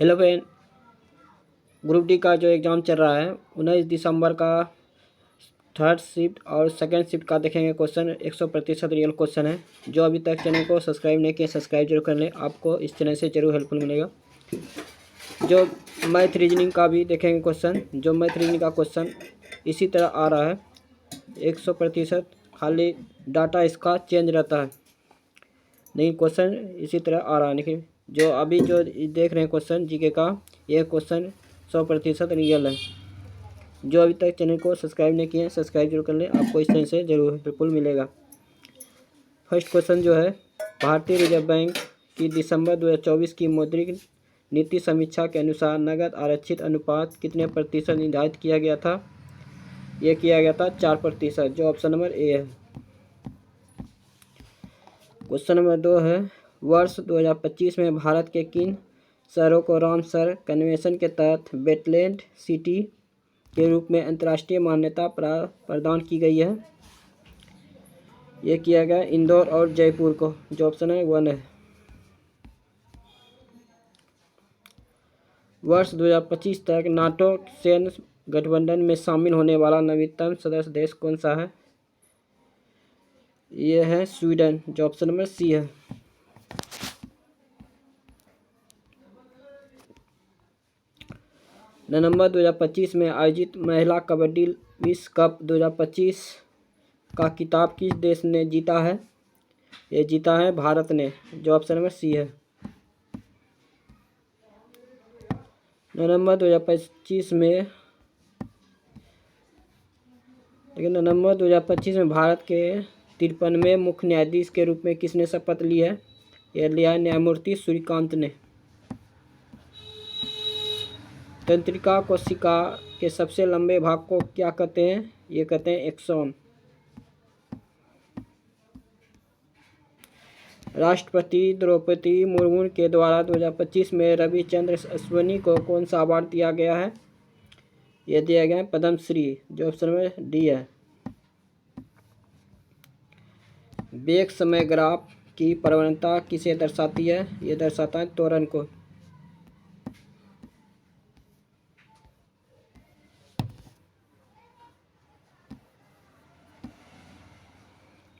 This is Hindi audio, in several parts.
हेलो फ्रेंड, ग्रुप डी का जो एग्ज़ाम चल रहा है 19 दिसंबर का थर्ड शिफ्ट और सेकंड शिफ्ट का देखेंगे। क्वेश्चन 100% रियल क्वेश्चन है। जो अभी तक चैनल को सब्सक्राइब नहीं किए सब्सक्राइब जरूर कर लें, आपको इस चैनल से जरूर हेल्पफुल मिलेगा। जो मैथ रीजनिंग का भी देखेंगे क्वेश्चन। जो मैथ रीजनिंग का क्वेश्चन इसी तरह आ रहा है 100%, खाली डाटा इसका चेंज रहता है, लेकिन क्वेश्चन इसी तरह आ रहा है। लेकिन जो अभी जो देख रहे हैं क्वेश्चन जीके का, यह क्वेश्चन 100% रियल है। जो अभी तक चैनल को सब्सक्राइब नहीं किए हैं सब्सक्राइब जरूर कर लें, आपको इस चैनल से जरूर हेल्पफुल मिलेगा। फर्स्ट क्वेश्चन जो है, भारतीय रिजर्व बैंक की दिसंबर 2024 की मौद्रिक नीति समीक्षा के अनुसार नकद आरक्षित अनुपात कितने प्रतिशत निर्धारित किया गया था? यह किया गया था 4%, जो ऑप्शन नंबर ए है। क्वेश्चन नंबर 2 है, वर्ष 2025 में भारत के किन शहरों को रामसर कन्वेंशन के तहत वेटलैंड सिटी के रूप में अंतर्राष्ट्रीय मान्यता प्रदान की गई है? यह किया गया इंदौर और जयपुर को, जो ऑप्शन है 1 है। वर्ष 2025 तक नाटो सैन्य गठबंधन में शामिल होने वाला नवीनतम सदस्य देश कौन सा है? यह है स्वीडन, जो ऑप्शन नंबर सी है। नवंबर 2025 में आयोजित महिला कबड्डी विश्व कप 2025 का खिताब किस देश ने जीता है? ये जीता है भारत ने, जो ऑप्शन नंबर सी है। नवंबर 2025 में भारत के 53वें मुख्य न्यायाधीश के रूप में किसने शपथ ली है? यह लिया है न्यायमूर्ति सूर्यकांत ने। तंत्रिका कोशिका के सबसे लंबे भाग को क्या कहते हैं? ये कहते हैं एक्सॉन। राष्ट्रपति द्रौपदी मुर्मू के द्वारा 2025 में रविचंद्र अश्विनी को कौन सा अवार्ड दिया गया है? यह दिया गया है पद्मश्री, जो ऑप्शन में डी है। वेग समय ग्राफ की प्रवणता किसे दर्शाती है? यह दर्शाता है त्वरण को।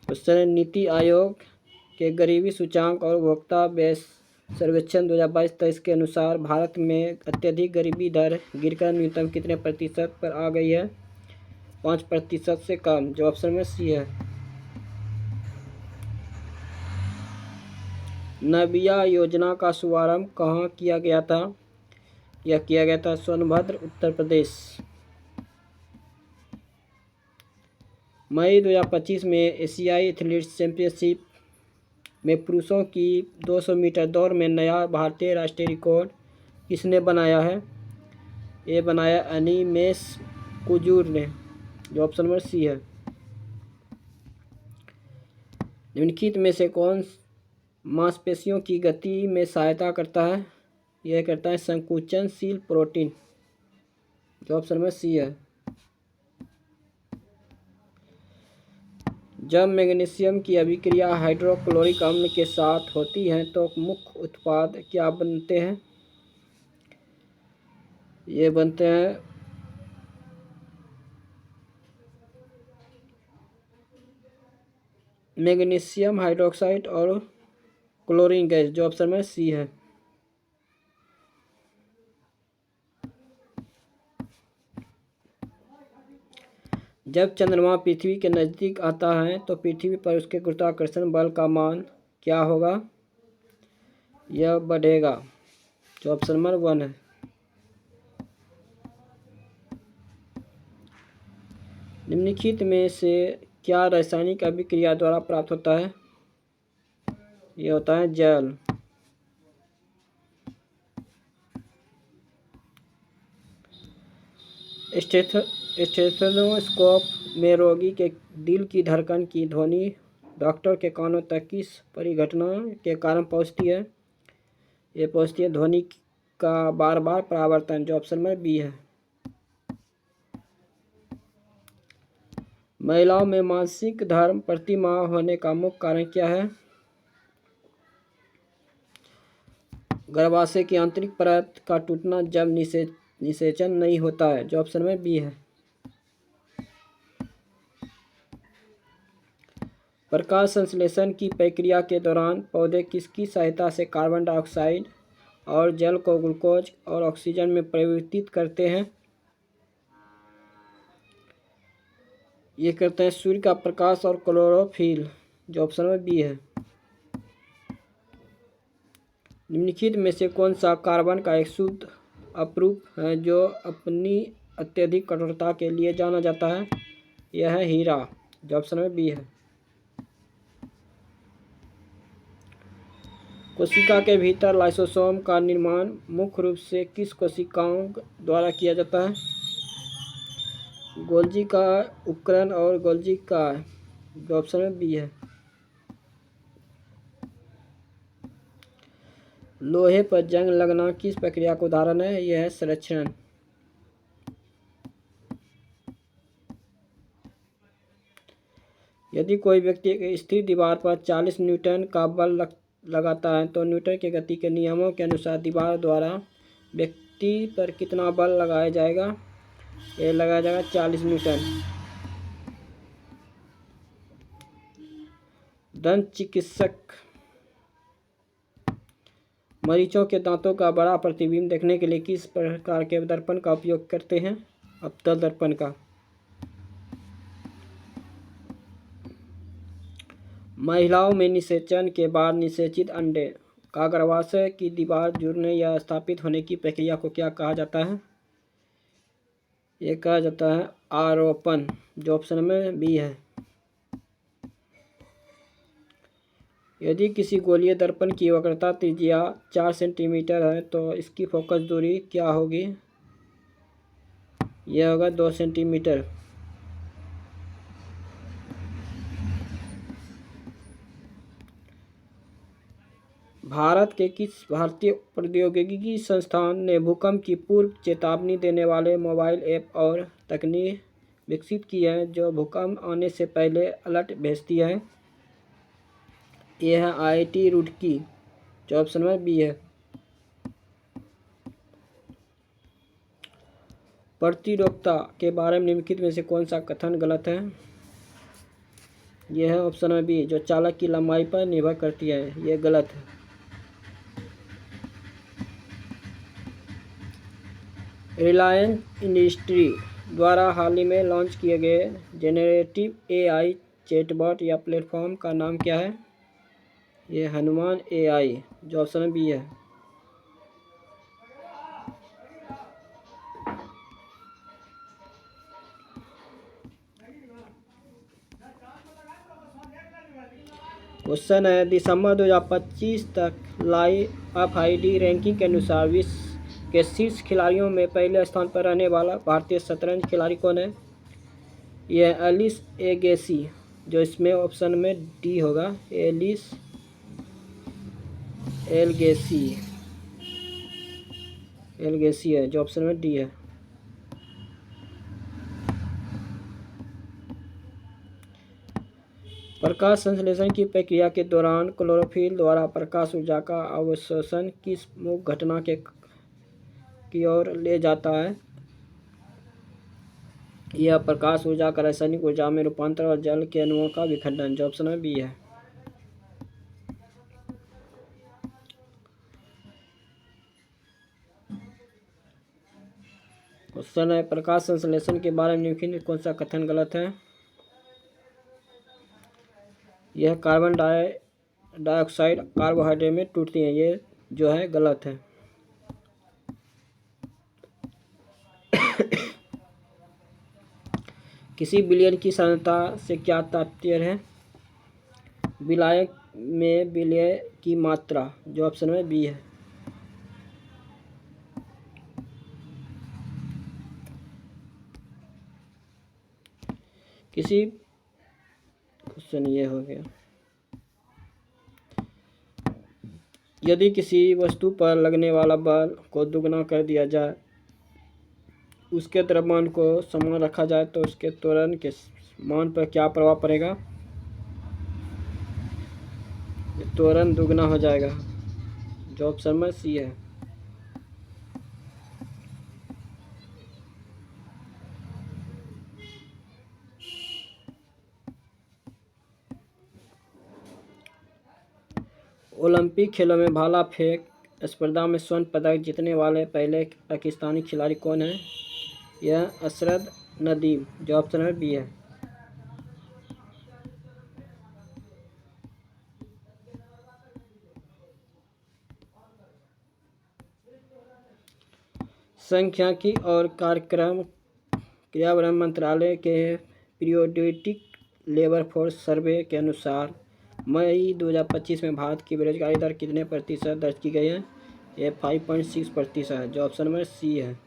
क्वेश्चन, नीति आयोग के गरीबी सूचांक और उपभोक्ता व्यय सर्वेक्षण 2022-23 के अनुसार भारत में अत्यधिक गरीबी दर गिरकर न्यूनतम कितने प्रतिशत पर आ गई है? 5% से कम, जो ऑप्शन में सी है। नबिया योजना का शुभारंभ कहाँ किया गया था? यह किया गया था सोनभद्र, उत्तर प्रदेश। मई 2025 में एशियाई एथलीट्स चैंपियनशिप में पुरुषों की 200 मीटर दौड़ में नया भारतीय राष्ट्रीय रिकॉर्ड किसने बनाया है? ये बनाया अनिमेश कुजूर ने, जो ऑप्शन नंबर सी है। निम्नलिखित में से कौन मांसपेशियों की गति में सहायता करता है? यह करता है संकुचनशील प्रोटीन, जो ऑप्शन नंबर सी है। जब मैग्नीशियम की अभिक्रिया हाइड्रोक्लोरिक अम्ल के साथ होती है तो मुख्य उत्पाद क्या बनते हैं? ये बनते हैं मैग्नीशियम हाइड्रोक्साइड और क्लोरीन गैस, जो ऑप्शन में सी है। जब चंद्रमा पृथ्वी के नज़दीक आता है तो पृथ्वी पर उसके गुरुत्वाकर्षण बल का मान क्या होगा? यह बढ़ेगा, जो ऑप्शन नंबर 1 है। निम्नलिखित में से क्या रासायनिक अभिक्रिया द्वारा प्राप्त होता है? यह होता है जल। स्टेथोस्कोप में रोगी के दिल की धड़कन की ध्वनि डॉक्टर के कानों तक किस परिघटना के कारण पहुंचती है? ये पहुंचती है ध्वनि का बार बार परावर्तन, जो ऑप्शन में बी है। महिलाओं में मासिक धर्म प्रति माह होने का मुख्य कारण क्या है? गर्भाशय की आंतरिक परत का टूटना जब निषेचन नहीं होता है, जो ऑप्शन में बी है। प्रकाश संश्लेषण की प्रक्रिया के दौरान पौधे किसकी सहायता से कार्बन डाइऑक्साइड और जल को ग्लूकोज और ऑक्सीजन में परिवर्तित करते हैं? ये करते हैं सूर्य का प्रकाश और क्लोरोफिल, जो ऑप्शन में बी है। निम्नलिखित में से कौन सा कार्बन का एक शुद्ध अपरूप है जो अपनी अत्यधिक कठोरता के लिए जाना जाता है? यह है हीरा, जो ऑप्शन में बी है। कोशिका के भीतर लाइसोसोम का निर्माण मुख्य रूप से किस कोशिकाओं द्वारा किया जाता है? गोल्जी का उपकरण और गोल्जी का, जो ऑप्शन में बी है। लोहे पर जंग लगना किस प्रक्रिया का उदाहरण है? यह है संरक्षण। यदि कोई व्यक्ति एक स्थिर दीवार पर 40 न्यूटन का बल लगाता है तो न्यूटन के गति के नियमों के अनुसार दीवार द्वारा व्यक्ति पर कितना बल लगाया जाएगा? ये लगाया जाएगा 40 न्यूटन। दंत चिकित्सक मरीजों के दांतों का बड़ा प्रतिबिंब देखने के लिए किस प्रकार के दर्पण का उपयोग करते हैं? अवतल दर्पण का। महिलाओं में निषेचन के बाद निषेचित अंडे का गर्भाशय की दीवार जुड़ने या स्थापित होने की प्रक्रिया को क्या कहा जाता है? ये कहा जाता है आरोपण, जो ऑप्शन में बी है। यदि किसी गोलीय दर्पण की वक्रता त्रिज्या 4 सेंटीमीटर है तो इसकी फोकस दूरी क्या होगी? यह होगा 2 सेंटीमीटर। भारत के किस भारतीय प्रौद्योगिकी संस्थान ने भूकंप की पूर्व चेतावनी देने वाले मोबाइल ऐप और तकनीक विकसित की है जो भूकंप आने से पहले अलर्ट भेजती है? यह है IIT रुड़की, जो ऑप्शन में बी है। प्रतिरोधकता के बारे में निम्नलिखित में से कौन सा कथन गलत है? यह है ऑप्शन में बी, जो चालक की लंबाई पर निर्भर करती है। यह गलत है। रिलायंस इंडस्ट्री द्वारा हाल ही में लॉन्च किए गए जेनरेटिव AI चैटबॉट या प्लेटफॉर्म का नाम क्या है? यह हनुमान AI, जो ऑप्शन में बी है। क्वेश्चन है दिसंबर 2025 तक IFID रैंकिंग के अनुसार विश्व के शीर्ष खिलाड़ियों में पहले स्थान पर रहने वाला भारतीय शतरंज खिलाड़ी कौन है? यह एलिस एगेसी, जो इसमें ऑप्शन में डी होगा। एलिस एलगेसी है, जो ऑप्शन में डी है। प्रकाश संश्लेषण की प्रक्रिया के दौरान क्लोरोफिल द्वारा प्रकाश ऊर्जा का अवशोषण किस मुख्य घटना की ओर ले जाता है? यह प्रकाश ऊर्जा का रासायनिक ऊर्जा में रूपांतर और जल के अणुओं का विखंडन, जो ऑप्शन में बी है। क्वेश्चन है प्रकाश संश्लेषण के बारे में निम्नलिखित कौन सा कथन गलत है? यह कार्बन डाइऑक्साइड कार्बोहाइड्रेट में टूटती है, ये जो है गलत है। किसी विलयन की सांद्रता से क्या तात्पर्य है? विलायक में विलय की मात्रा, जो ऑप्शन में बी है। किसी क्वेश्चन ये हो गया, यदि किसी वस्तु पर लगने वाला बल को दुगना कर दिया जाए, उसके द्रव्यमान को समान रखा जाए तो उसके त्वरण के मान पर क्या प्रभाव पड़ेगा? त्वरण दुगना हो जाएगा, जो ऑप्शन में सी है। ओलंपिक खेलों में भाला फेंक स्पर्धा में स्वर्ण पदक जीतने वाले पहले पाकिस्तानी खिलाड़ी कौन है? यह असरद नदीम, जो ऑप्शन में बी है। सांख्यिकी और कार्यक्रम पर्यावरण मंत्रालय के पीरियोडिक लेबर फोर्स सर्वे के अनुसार मई 2025 में भारत की बेरोजगारी दर कितने प्रतिशत दर्ज की गई है? ये 5.6% है, जो ऑप्शन नंबर सी है।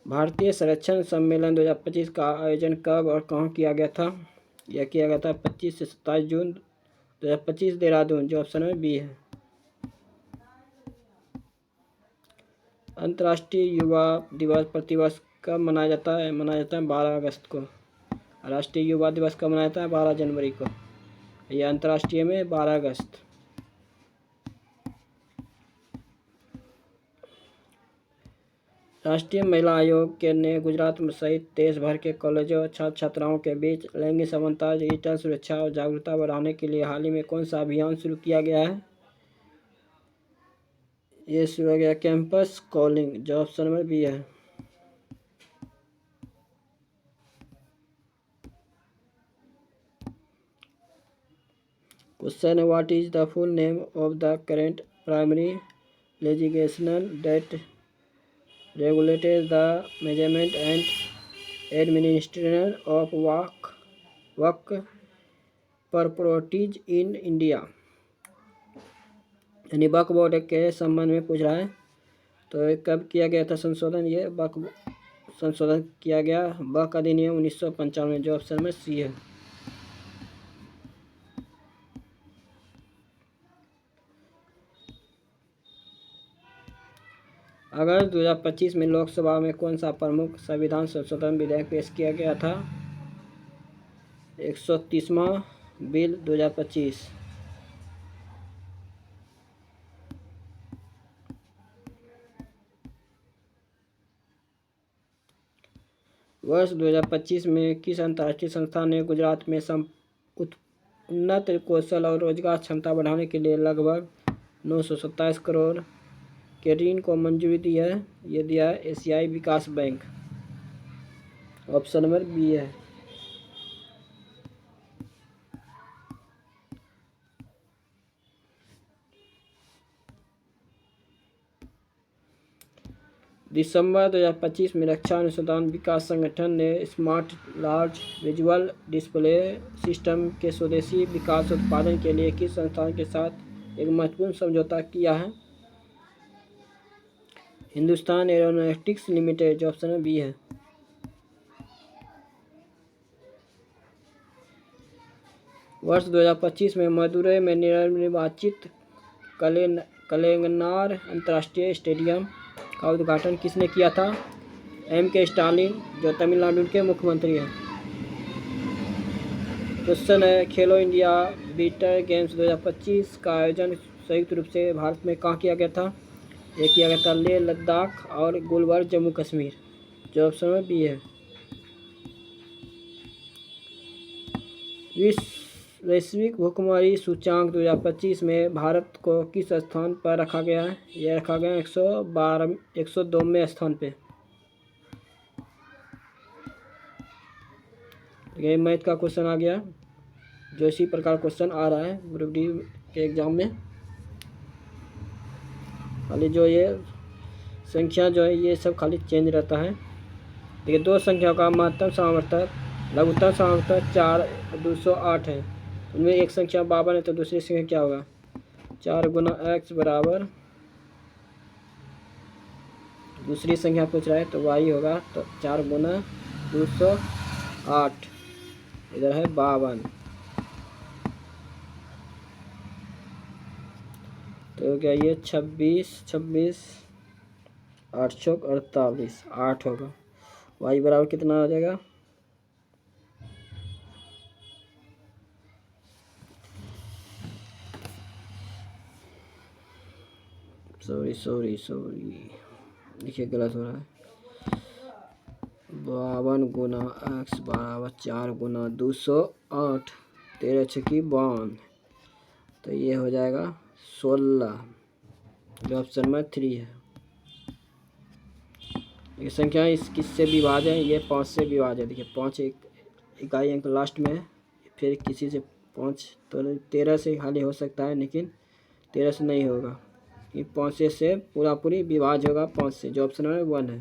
भारतीय संरक्षण सम्मेलन 2025 का आयोजन कब और कहाँ किया गया था? यह किया गया था 25 से 27 जून 2025 देहरादून, जो ऑप्शन में बी है। अंतर्राष्ट्रीय युवा दिवस प्रतिवर्ष कब मनाया जाता है? मनाया जाता है 12 अगस्त को। राष्ट्रीय युवा दिवस कब मनाया जाता है? 12 जनवरी को। यह अंतर्राष्ट्रीय में 12 अगस्त। राष्ट्रीय महिला आयोग के ने गुजरात में सहित देश भर के कॉलेजों छात्र छात्राओं के बीच लैंगिक समानता, डिजिटल सुरक्षा और जागरूकता बढ़ाने के लिए हाल ही में कौन सा अभियान शुरू किया गया है? ये शुरू किया गया कैंपस कॉलिंग, जो ऑप्शन नंबर बी है। Question, what is the full name of the current primary legislation that regulates the measurement and administration of work properties in India? यानी वक्फ बोर्ड के संबंध में पूछ रहा है। तो कब किया गया था संशोधन? ये वक्फ संशोधन किया गया वक्फ अधिनियम 1995, जो ऑप्शन में सी है। अगस्त 2025 में लोकसभा में कौन सा प्रमुख संविधान संशोधन विधेयक पेश किया गया था? 130वां बिल 2025। वर्ष 2025 में किस अंतर्राष्ट्रीय संस्था ने गुजरात में उन्नत कौशल और रोजगार क्षमता बढ़ाने के लिए लगभग 927 करोड़ के ऋण को मंजूरी दी है? ये दिया है एशियाई विकास बैंक, ऑप्शन नंबर बी है। दिसंबर 2025 में रक्षा अनुसंधान विकास संगठन ने smart large visual display system के स्वदेशी विकास उत्पादन के लिए किस संस्थान के साथ एक महत्वपूर्ण समझौता किया है? हिंदुस्तान एरोनॉटिक्स लिमिटेड, जो ऑप्शन बी है। वर्ष 2025 में मदुरई में निर्वाचित कलेंगनार अंतर्राष्ट्रीय स्टेडियम का उद्घाटन किसने किया था? M.K. स्टालिन, जो तमिलनाडु के मुख्यमंत्री हैं। क्वेश्चन है, खेलो इंडिया विंटर गेम्स 2025 का आयोजन संयुक्त रूप से भारत में कहाँ किया गया था? ये किया गया था लेह लद्दाख और गुलबर्ग जम्मू कश्मीर, जो ऑप्शन में बी है। वैश्विक भुखमरी सूचांक 2025 में भारत को किस स्थान पर रखा गया है? यह रखा गया 102वें स्थान पे। ये मैथ का क्वेश्चन आ गया, जो इसी प्रकार क्वेश्चन आ रहा है ग्रुप डी के एग्जाम में। खाली जो ये संख्या जो है ये सब खाली चेंज रहता है। देखिए, दो संख्याओं का महत्तम समावर्तक लघुत्तम समावर्तक 4/208 है। उनमें एक संख्या 52 है, तो दूसरी संख्या क्या होगा? 4 गुना x बराबर, दूसरी संख्या पूछ रहा है तो y होगा, तो 4 गुना 208, इधर है 52, तो क्या ये 26 8 चौक 48 8 होगा। y बराबर कितना आ जाएगा? सॉरी देखिए गलत हो रहा है। 52 गुना x बराबर 4 गुना 208, 13 छक्की 52, तो ये हो जाएगा 16, जो ऑप्शन में 3 है। ये संख्या इस किससे विभाज्य है? ये 5 से विभाज्य है। देखिए 5 एक इकाई अंक लास्ट में है, फिर किसी से 5, तो 13 से खाली हो सकता है, लेकिन 13 से नहीं होगा। ये 5 से पूरी विभाज्य होगा 5 से, जो ऑप्शन में 1 है।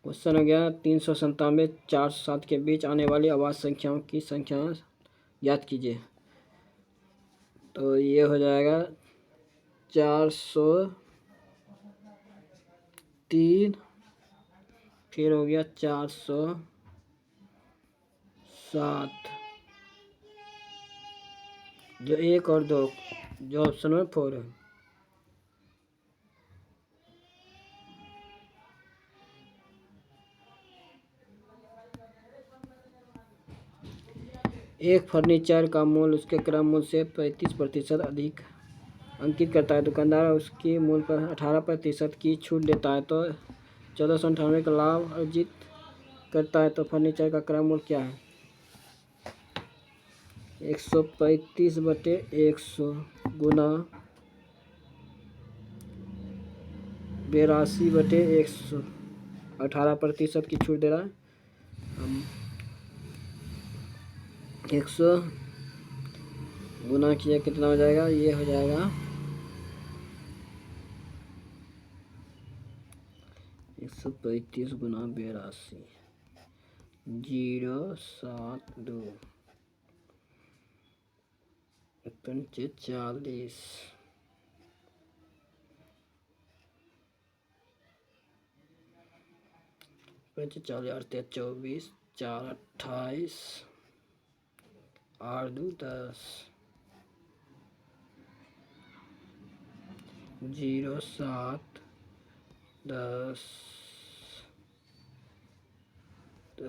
क्वेश्चन हो गया 397, 407 के बीच आने वाली अवाच्य संख्याओं की संख्या याद कीजिए। तो ये हो जाएगा 403, फिर हो गया 407, जो 1 और 2, जो ऑप्शन में 4 है। एक फर्नीचर का मूल्य उसके क्रय मूल्य से 35% अधिक अंकित करता है। दुकानदार उसके मूल्य पर 18% की छूट देता है, तो 1498 का लाभ अर्जित करता है। तो फर्नीचर का क्रय मूल्य क्या है? 135/100 गुना 82/100, 18% की छूट दे रहा है। 100 गुना किया कितना हो जाएगा? ये हो जाएगा 135 गुना 82, 072, 40, 24, 4 28, 8 2 10, 07 10, तो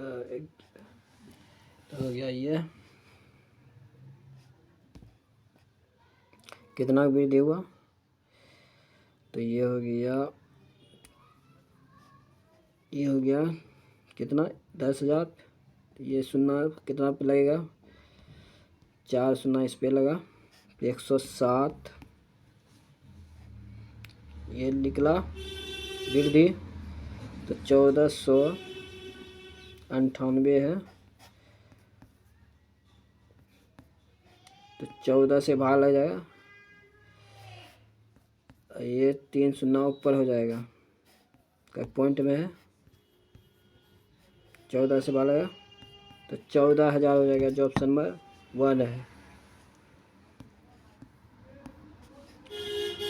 हो गया ये कितना वृद्धि हुआ? तो ये हो गया कितना? 10,000। ये शून्य कितना पे लगेगा? 4 शून्य इस पे लगा, 107, ये निकला वृद्धि, तो 1498 है, तो 14 से भाग लग जाएगा, ये 3 शून्य ऊपर हो जाएगा, पॉइंट में है, 14 से भाग लगा तो 14,000 हो जाएगा, जो ऑप्शन नंबर 1 है।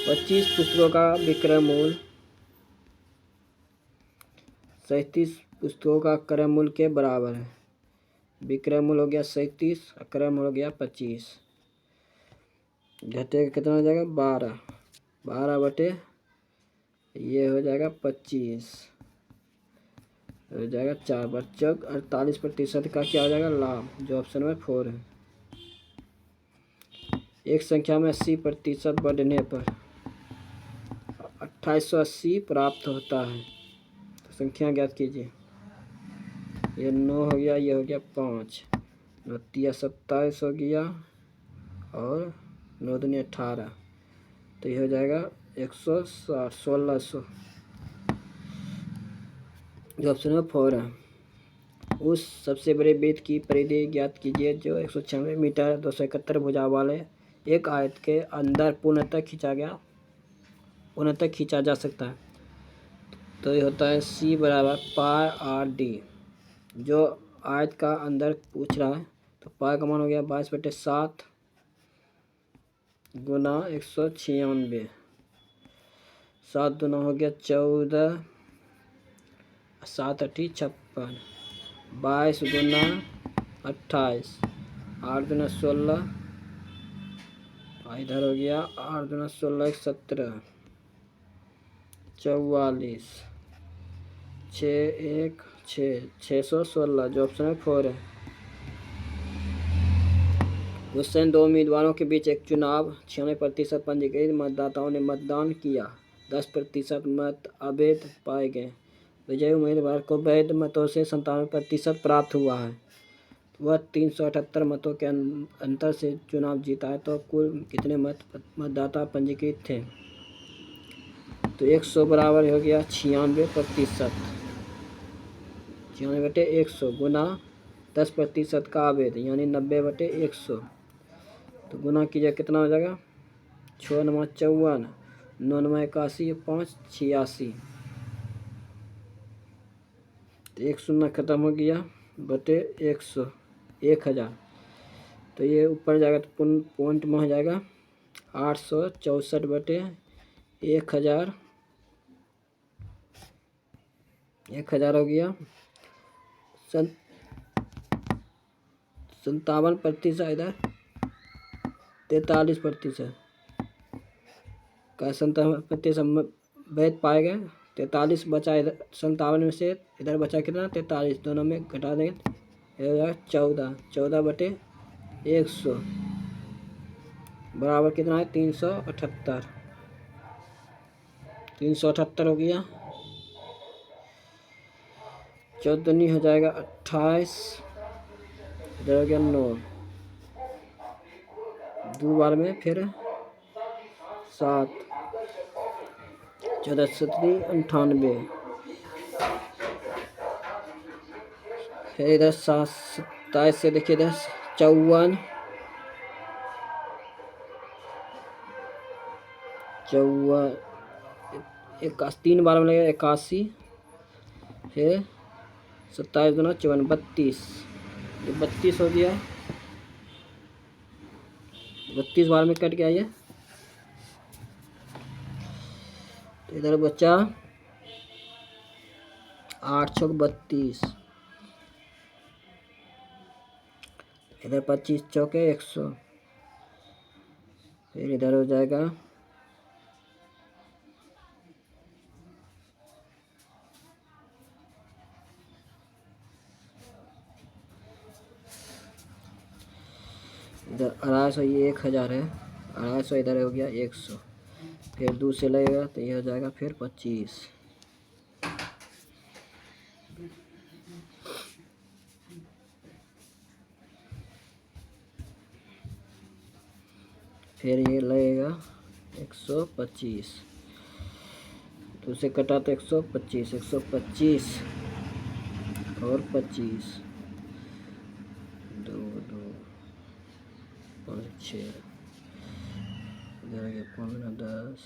25 पुस्तकों का विक्रय मूल्य 37 पुस्तकों का क्रय मूल्य के बराबर है। विक्रय मूल्य हो गया 37, क्रय मूल्य हो गया 25, घटेगा कितना हो जाएगा? 12 बटे ये हो जाएगा 25, हो जाएगा 4 बचक 48% का क्या हो जाएगा? लाभ, जो ऑप्शन में 4 है। एक संख्या में 80% बढ़ने पर 2880 प्राप्त होता है, तो संख्या ज्ञात कीजिए। ये 9 हो गया, ये हो गया 5, 9 तिया 27 हो गया, और 9 दूनी 18, तो ये हो जाएगा 160, 1600, जो ऑप्शन में 4 है। उस सबसे बड़े वृत्त की परिधि ज्ञात कीजिए जो 196 मीटर 271 भुजा वाले एक आयत के अंदर पूर्णतः खींचा जा सकता है। तो ये होता है C बराबर पाई आर डी, जो आयत का अंदर पूछ रहा है, तो पाई का मान हो गया 22/7 गुना 196, 7 दूना हो गया 14, 7 8 56, 22 गुना 28, 8 दूना 16, इधर हो गया 8 दूना 16 17, 44, 6 1 6, 616, जो ऑप्शन है 4 है। क्वेश्चन 2 उम्मीदवारों के बीच एक चुनाव, 96% पंजीकृत मतदाताओं ने मतदान किया, 10% मत अवैध पाए गए, विजयी उम्मीदवार को वैध मतों से 97% प्राप्त हुआ है, वह 378 मतों के अंतर से चुनाव जीता है, तो कुल कितने मतदाता पंजीकृत थे? तो 100 बराबर हो गया 96%, 96/100 गुना 10% का अवैध यानी 90/100, तो गुना कीजिए कितना हो जाएगा, 6 9 54, 9 9 81, 5 86, तो 1 शून्य खत्म हो गया बटे 100, 1000, तो ये ऊपर जाएगा तो पॉइंट में हो जाएगा 864/1000, 1000 हो गया 57%, इधर 43% का 57% वैध पाए गए, 43 बचा इधर 57 में से, इधर बचा कितना 43, दोनों में घटा देंगे 14/100 बराबर कितना है 378, 378 हो गया, 14 हो जाएगा 28, इधर हो गया 9, 2 बार में फिर 7, 14 17 98, फिर इधर 27 से देखिए इधर 54, 3 बार में लगेगा 81, फिर 27 गुना 54 32, 32 हो गया, 32 बार में कट गया ये, तो इधर बचा 8 चौक 32, इधर 25 चौके 100, फिर इधर हो जाएगा 250, ये 1000 है, 250 इधर हो गया 100, फिर 2 से लगेगा तो ये हो जाएगा फिर 25, फिर ये लगेगा 125, 2 से कटा तो 125, 125 और 25, 2 2 5 6, इधर 15 10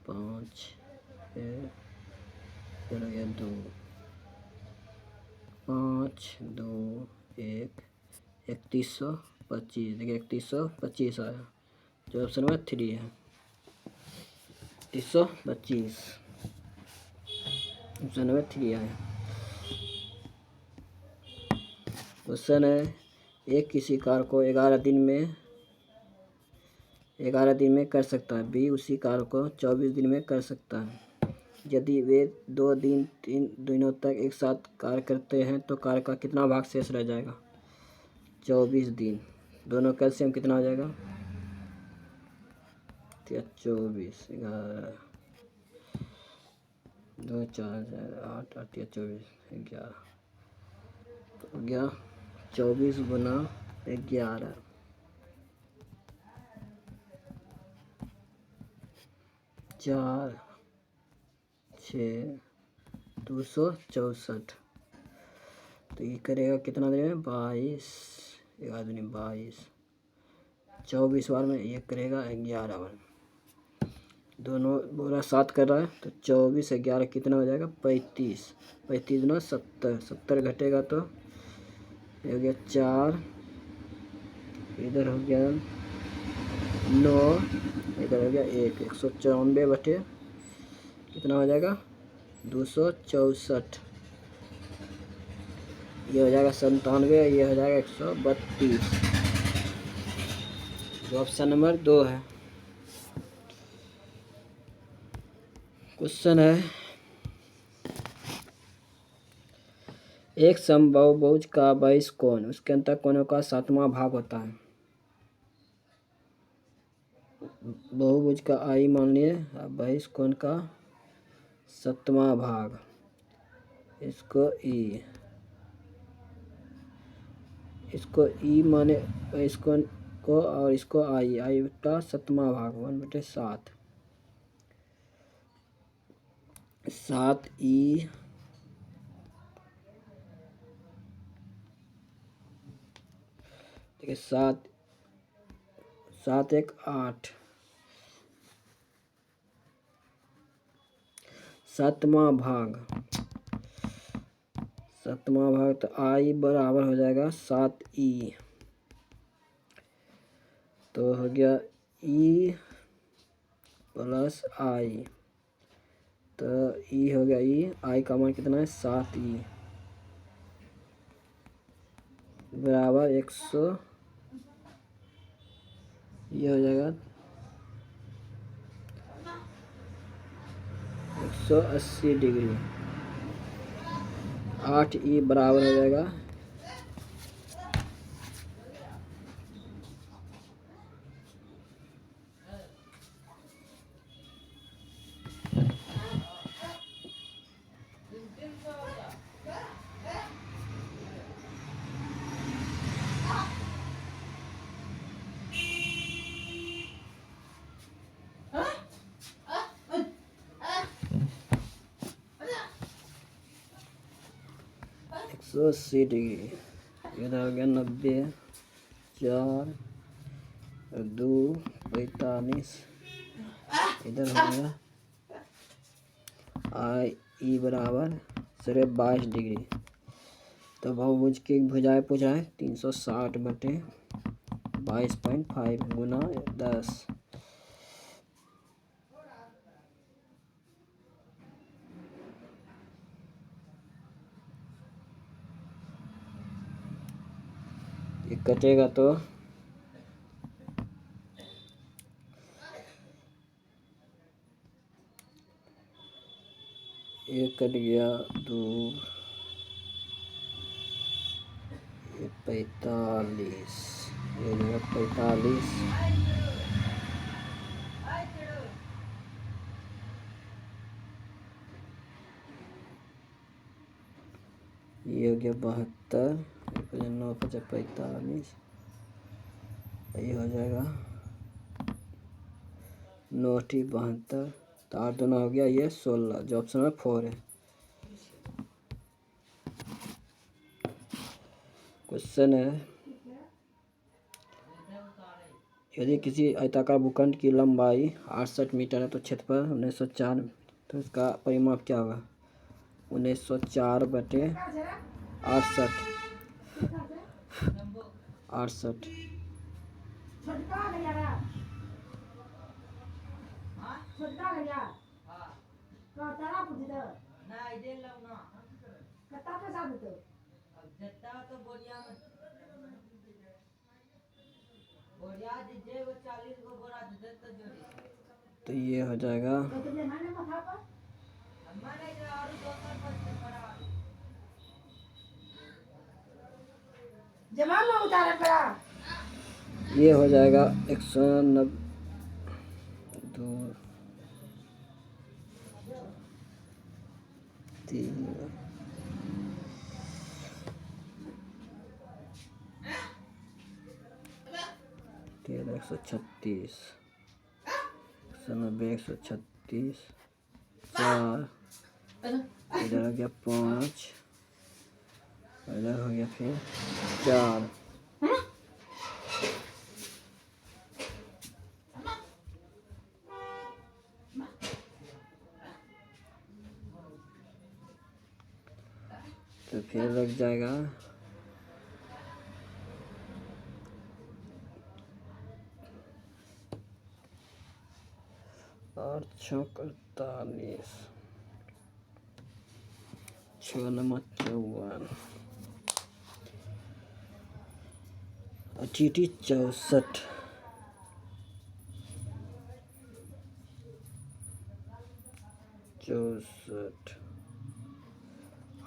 5, इधर 2 5 2 1, 3125, देखिए 3125 आया, जो ऑप्शन में 3 है, 3125 ऑप्शन में 3 आया। क्वेश्चन है, एक किसी कार्य को 11 दिन में कर सकता है, बी उसी कार्य को 24 दिन में कर सकता है, यदि वे 2 दिन 3 दिनों तक एक साथ कार्य करते हैं तो कार्य का कितना भाग शेष रह जाएगा? 24 दिन, दोनों कैल्शियम कितना हो जाएगा 24, 11 2 4 8 8 24 11 हो गया 24 गुना 11, 4 6 264, तो ये करेगा कितना देर में 22, 11 दूनी 22, 24 बार में ये करेगा 11 बार, दोनों बोला 7 कर रहा है तो 24 11 कितना हो जाएगा 35, 35 गुना 70, 70 घटेगा तो ये हो गया 4, इधर हो गया 9, इधर हो गया 1, 194 बटे कितना हो जाएगा 264, ये हो जाएगा 97, ये हो जाएगा 132, जो ऑप्शन नंबर 2 है। क्वेश्चन है, एक समबाहुभुज का बहिष कोण उसके अंतर कोणों का सातवां भाग होता है। बहुभुज का आई मान लिए, बहिष कोण का सातवां भाग, इसको ई माने इसको को, और इसको आई का सातवां भाग 1/7 7 ई देखिए 7 7 1 8 सातवां भाग तो आई बराबर हो जाएगा 7 ई, तो हो गया ई प्लस आई, तो ई हो गया आई का मान कितना है 7 ई बराबर 100, ये हो जाएगा 180 डिग्री। 8 ई बराबर हो जाएगा 180 डिग्री। इधर हो गया 90, 4 2 45, इधर हो गया आई ई बराबर 22 डिग्री। तो बहुभुज की भुजाएं पूछ रहा है 360/22.5 गुना 10। ये कटेगा तो ये कट गया 2, ये 45, ये हो गया 45, ये हो गया 72, 9 5 45, ये हो जाएगा 9 72, तो 8 2 हो गया ये 16, जो ऑप्शन में 4 है। क्वेश्चन है, यदि किसी आयताकार भूखंड की लंबाई 68 मीटर है तो क्षेत्रफल 1904, तो इसका परिमाप क्या होगा? 1904/68 तो ये हो जाएगा ये हो जाएगा 190 2 3 136 190 136 4, इधर हो गया 5, इधर हो गया फिर 4, तो फिर लग जाएगा और 6 6 नंबर 54, TT 64,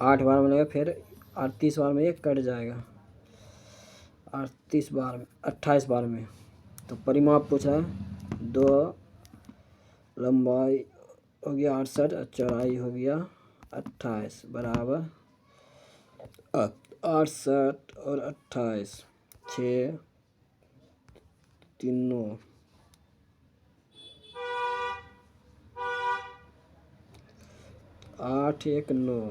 8 बार बनेगा, फिर 38 बार में ये कट जाएगा, 38 बार में, 28 बार में। तो परिमाप पूछा है, 2 लंबाई हो गया 68 और चौड़ाई हो गया 28 बराबर 68 और 28, 6 3 9, 8 1 9,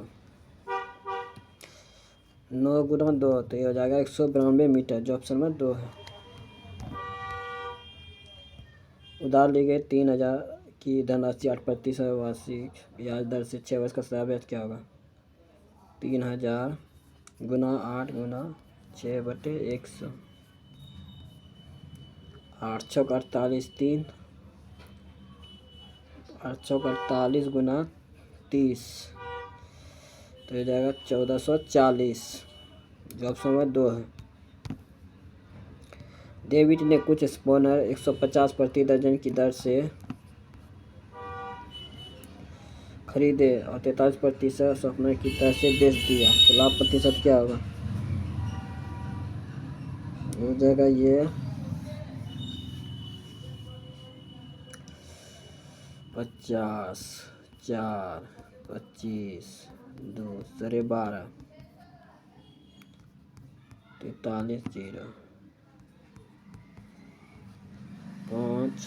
9 गुना 2 तो ये हो जाएगा 192 मीटर, जो ऑप्शन में 2 है। उधार ली गई 3000 की धनराशि 8% वार्षिक ब्याज दर से 6 वर्ष का सदा ब्याज क्या होगा? 3000 गुना 8 गुना 6/100, 8 छक 48, 3 8 छक 48 गुना 30 तो हो जाएगा 1440, जो ऑप्शन में 2 है। डेविड ने कुछ स्पोनर 150 प्रति दर्जन की दर से खरीदे और 43% स्पोनर की दर से बेच दिया, तो लाभ प्रतिशत क्या होगा? हो जाएगा ये 50 4 25 2 12.5 43 0 5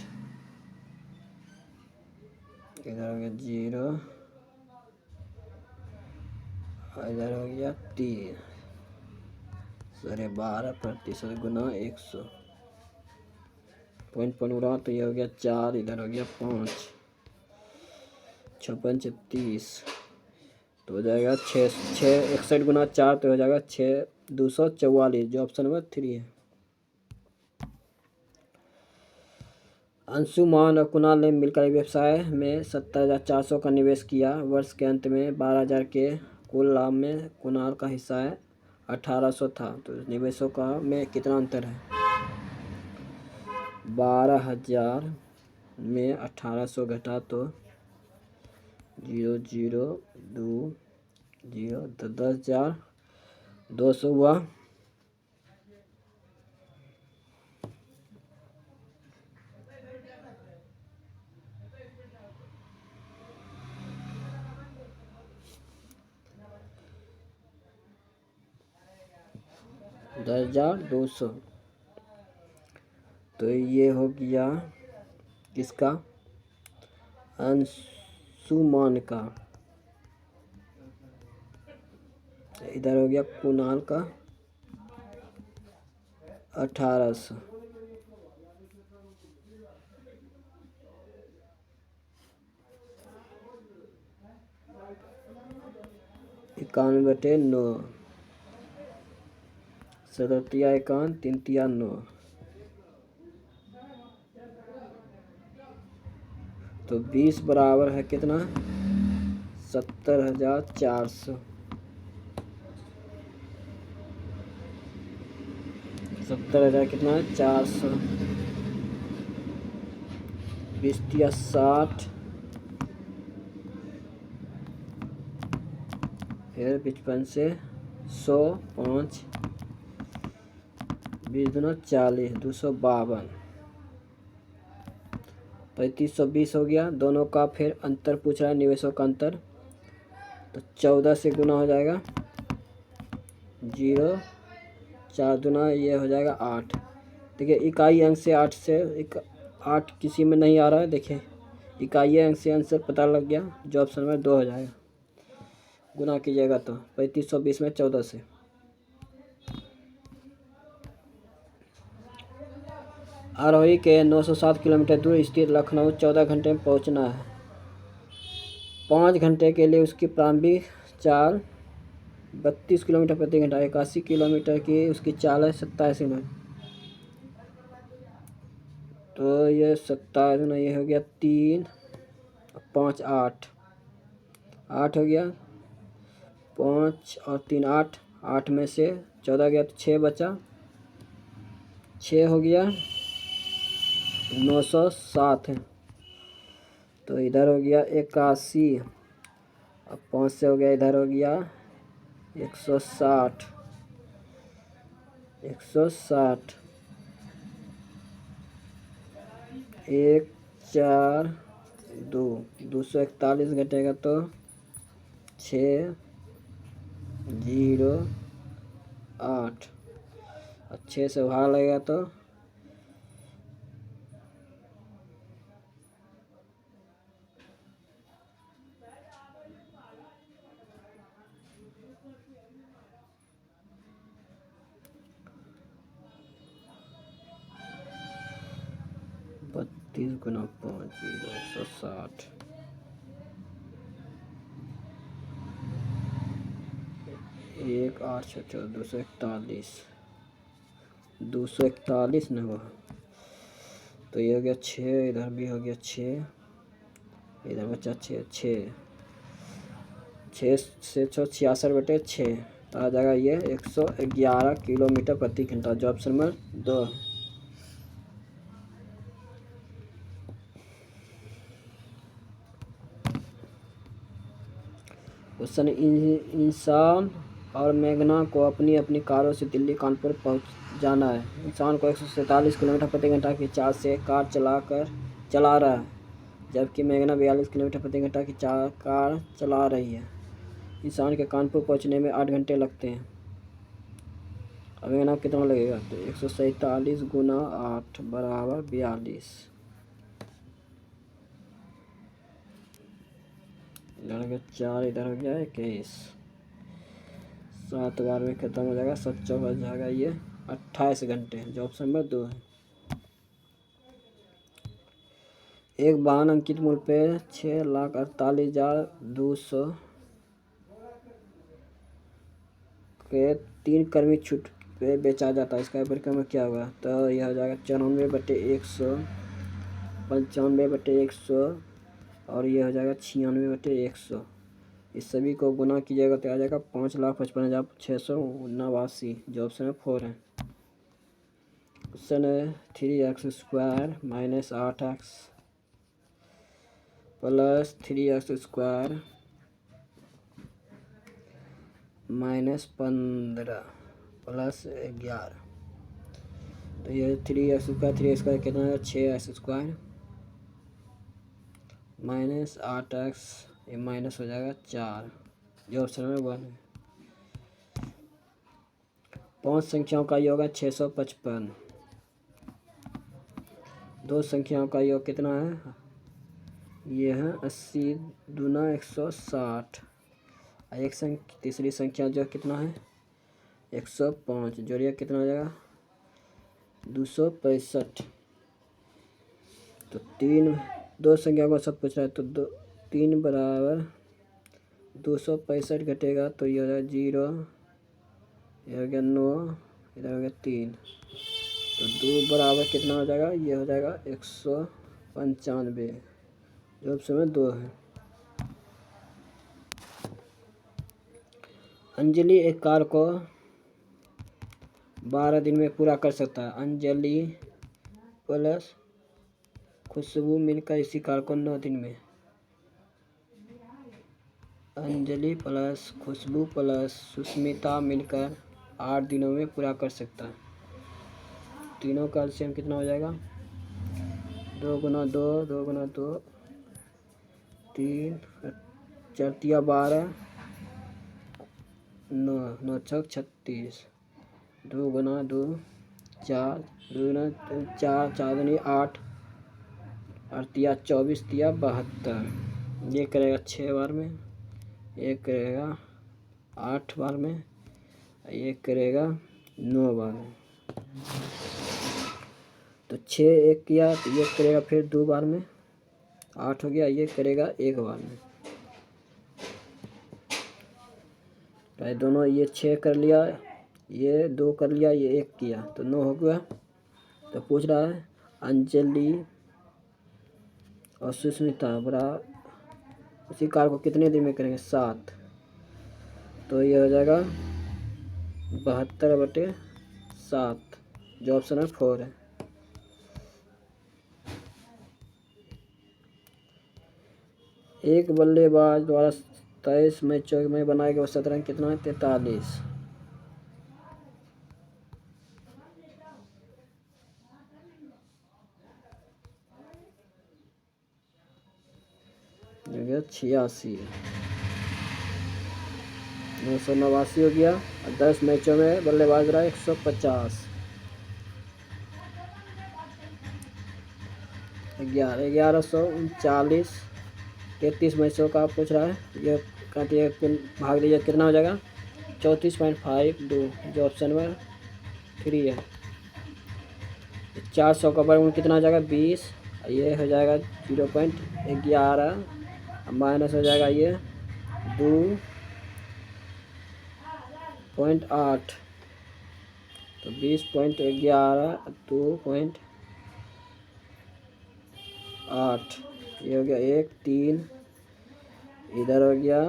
इधर हो गया 0, इधर हो गया 3, 12.5% गुना 100, पॉइंट उड़ा तो ये हो गया 4, इधर हो गया 5, 6 5 30 तो हो जाएगा 6 61 गुना 4 तो हो जाएगा 6 244, जो ऑप्शन नंबर 3 है। अंशुमान और कुणाल ने मिलकर व्यवसाय में 70,400 का निवेश किया। वर्ष के अंत में 12,000 के कुल लाभ में कुणाल का हिस्सा है 1800 था, तो निवेशों का में कितना अंतर है? 12,000 में 1800 घटा तो 0 0 2 0 तो 10,200 हुआ। $10,200 तो ये हो गया किसका? अंशुमान का। इधर हो गया कुणाल का 1800। इक्यावन बटे 9, 7 51 3 9 तो 20 बराबर है कितना? 70,400। 70,000 कितना है? 400, 20 60, फिर 55 से 100 5 20 दूना 40, 252, 3520 हो गया। दोनों का फिर अंतर पूछ रहा है, निवेशों का अंतर, तो 14 से गुना हो जाएगा 0, 4 दूना ये हो जाएगा 8। देखिए इकाई अंक से 8 से 8 किसी में नहीं आ रहा है, देखिए इकाई अंक से आंसर पता लग गया, जो ऑप्शन में 2 हो जाएगा। गुना कीजिएगा तो 3520 में 14 से। आरोही के 907 किलोमीटर दूर स्थित लखनऊ 14 घंटे में पहुंचना है। 5 घंटे के लिए उसकी प्रारंभिक चाल 32 किलोमीटर प्रति घंटा, 81 किलोमीटर की उसकी चाल है 27 मिनट, तो ये 27 में ये हो गया 3 5 8 8 हो गया, 5 और 3 8, 8 में से 14 गया तो 6 बचा, 6 हो गया 907 है, तो इधर हो गया 81 और 5 से हो गया, इधर हो गया 160 160 1 4 2 241 घटेगा तो 6 0 8 अच्छे से भाग लगेगा तो 32 गुना 5 160 1 8 6 241 न हुआ तो ये हो गया 6, इधर भी हो गया 6, इधर बचा 6 से 66 बटे 6 तो आ जाएगा ये 111 किलोमीटर प्रति घंटा, जो ऑप्शन नंबर 2। क्वेश्चन, इंसान और मेघना को अपनी अपनी कारों से दिल्ली कानपुर पहुंच जाना है। इंसान को 147 किलोमीटर प्रति घंटा की चाल से कार चला रहा है, जबकि मेघना 42 किलोमीटर प्रति घंटा की कार चला रही है। इंसान के कानपुर पहुंचने में 8 घंटे लगते हैं। अब मेघना कितना लगेगा, तो 147 गुना 8 बराबर 42, इधर हो गया 4, इधर हो गया 21, 7 बार में खत्म हो जाएगा, 7 बच जाएगा ये 28 घंटे, जो ऑप्शन नंबर 2 है। एक वाहन अंकित मूल्य पे 6,48,200 के 3 कर्मी छूट पे बेचा जाता है, इसका परिक्रम क्या होगा, तो यह हो जाएगा 94/100, 95/100 और यह हो जाएगा 96/100। इस सभी को गुना कीजिएगा तो आ जाएगा 5,55,689, जो ऑप्शन है 4 है। क्वेश्चन है 3x² minus 8x plus 3x² minus 15 plus 11, तो ये 3x² कितना है, 6x² माइनस 8x, ये माइनस हो जाएगा 4, जो ऑप्शन में 1 है। 5 संख्याओं का योग है 655। 2 संख्याओं का योग कितना है, ये है 80 दूना 160। तीसरी संख्या जो कितना है 105, जोड़िए कितना हो जाएगा 265। तो 2 संख्या को सब पूछ रहा है, तो 3 बराबर 265 घटेगा तो ये हो जाएगा 0, ये हो गया 9, इधर हो गया 3, तो 2 बराबर कितना हो जाएगा, ये हो जाएगा 195, जो ऑप्शन में 2 है। अंजलि एक कार को 12 दिन में पूरा कर सकता है। अंजलि प्लस खुशबू मिलकर इसी कार को 9 दिन में, अंजलि प्लस खुशबू प्लस सुष्मिता मिलकर 8 दिनों में पूरा कर सकता है। तीनों का एलसीएम कितना हो जाएगा, 2 गुना 2, 2 गुना 2, 3, 4 तिया 12, 9, 9 छक 36, 2 गुना 2 4, 2 गुना 4, 4 दूनी 8 और तिया 24 तिया 72, ये करेगा 6 बार में, ये करेगा 8 बार में, ये करेगा 9 बार में। तो 6 एक किया तो ये करेगा फिर 2 बार में, 8 हो गया, ये करेगा 1 बार में। तो दोनों ये 6 कर लिया, ये 2 कर लिया, ये 1 किया, तो 9 हो गया। तो पूछ रहा है अंजलि और सुष्मिता बड़ा उसी कार को कितने दिन में करेंगे, 7, तो ये हो जाएगा 72/7, जो ऑप्शन है 4 है। एक बल्लेबाज द्वारा 23 मैचों में बनाए गए औसत रन कितना है? 43। हो गया 86। 989 हो गया। और 10 मैचों में बल्लेबाज रहा 150। 1139। 33 मैचों का पूछ रहा है। ये काटिए, भाग लीजिए, कितना हो जाएगा? 34.52, जो ऑप्शन नंबर 3 है। 400 का वर्गमूल कितना हो जाएगा? 20। ये हो जाएगा 0.11, माइनस हो जाएगा ये 2.8, तो 20.11 2.8, ये हो गया 1 3, इधर हो गया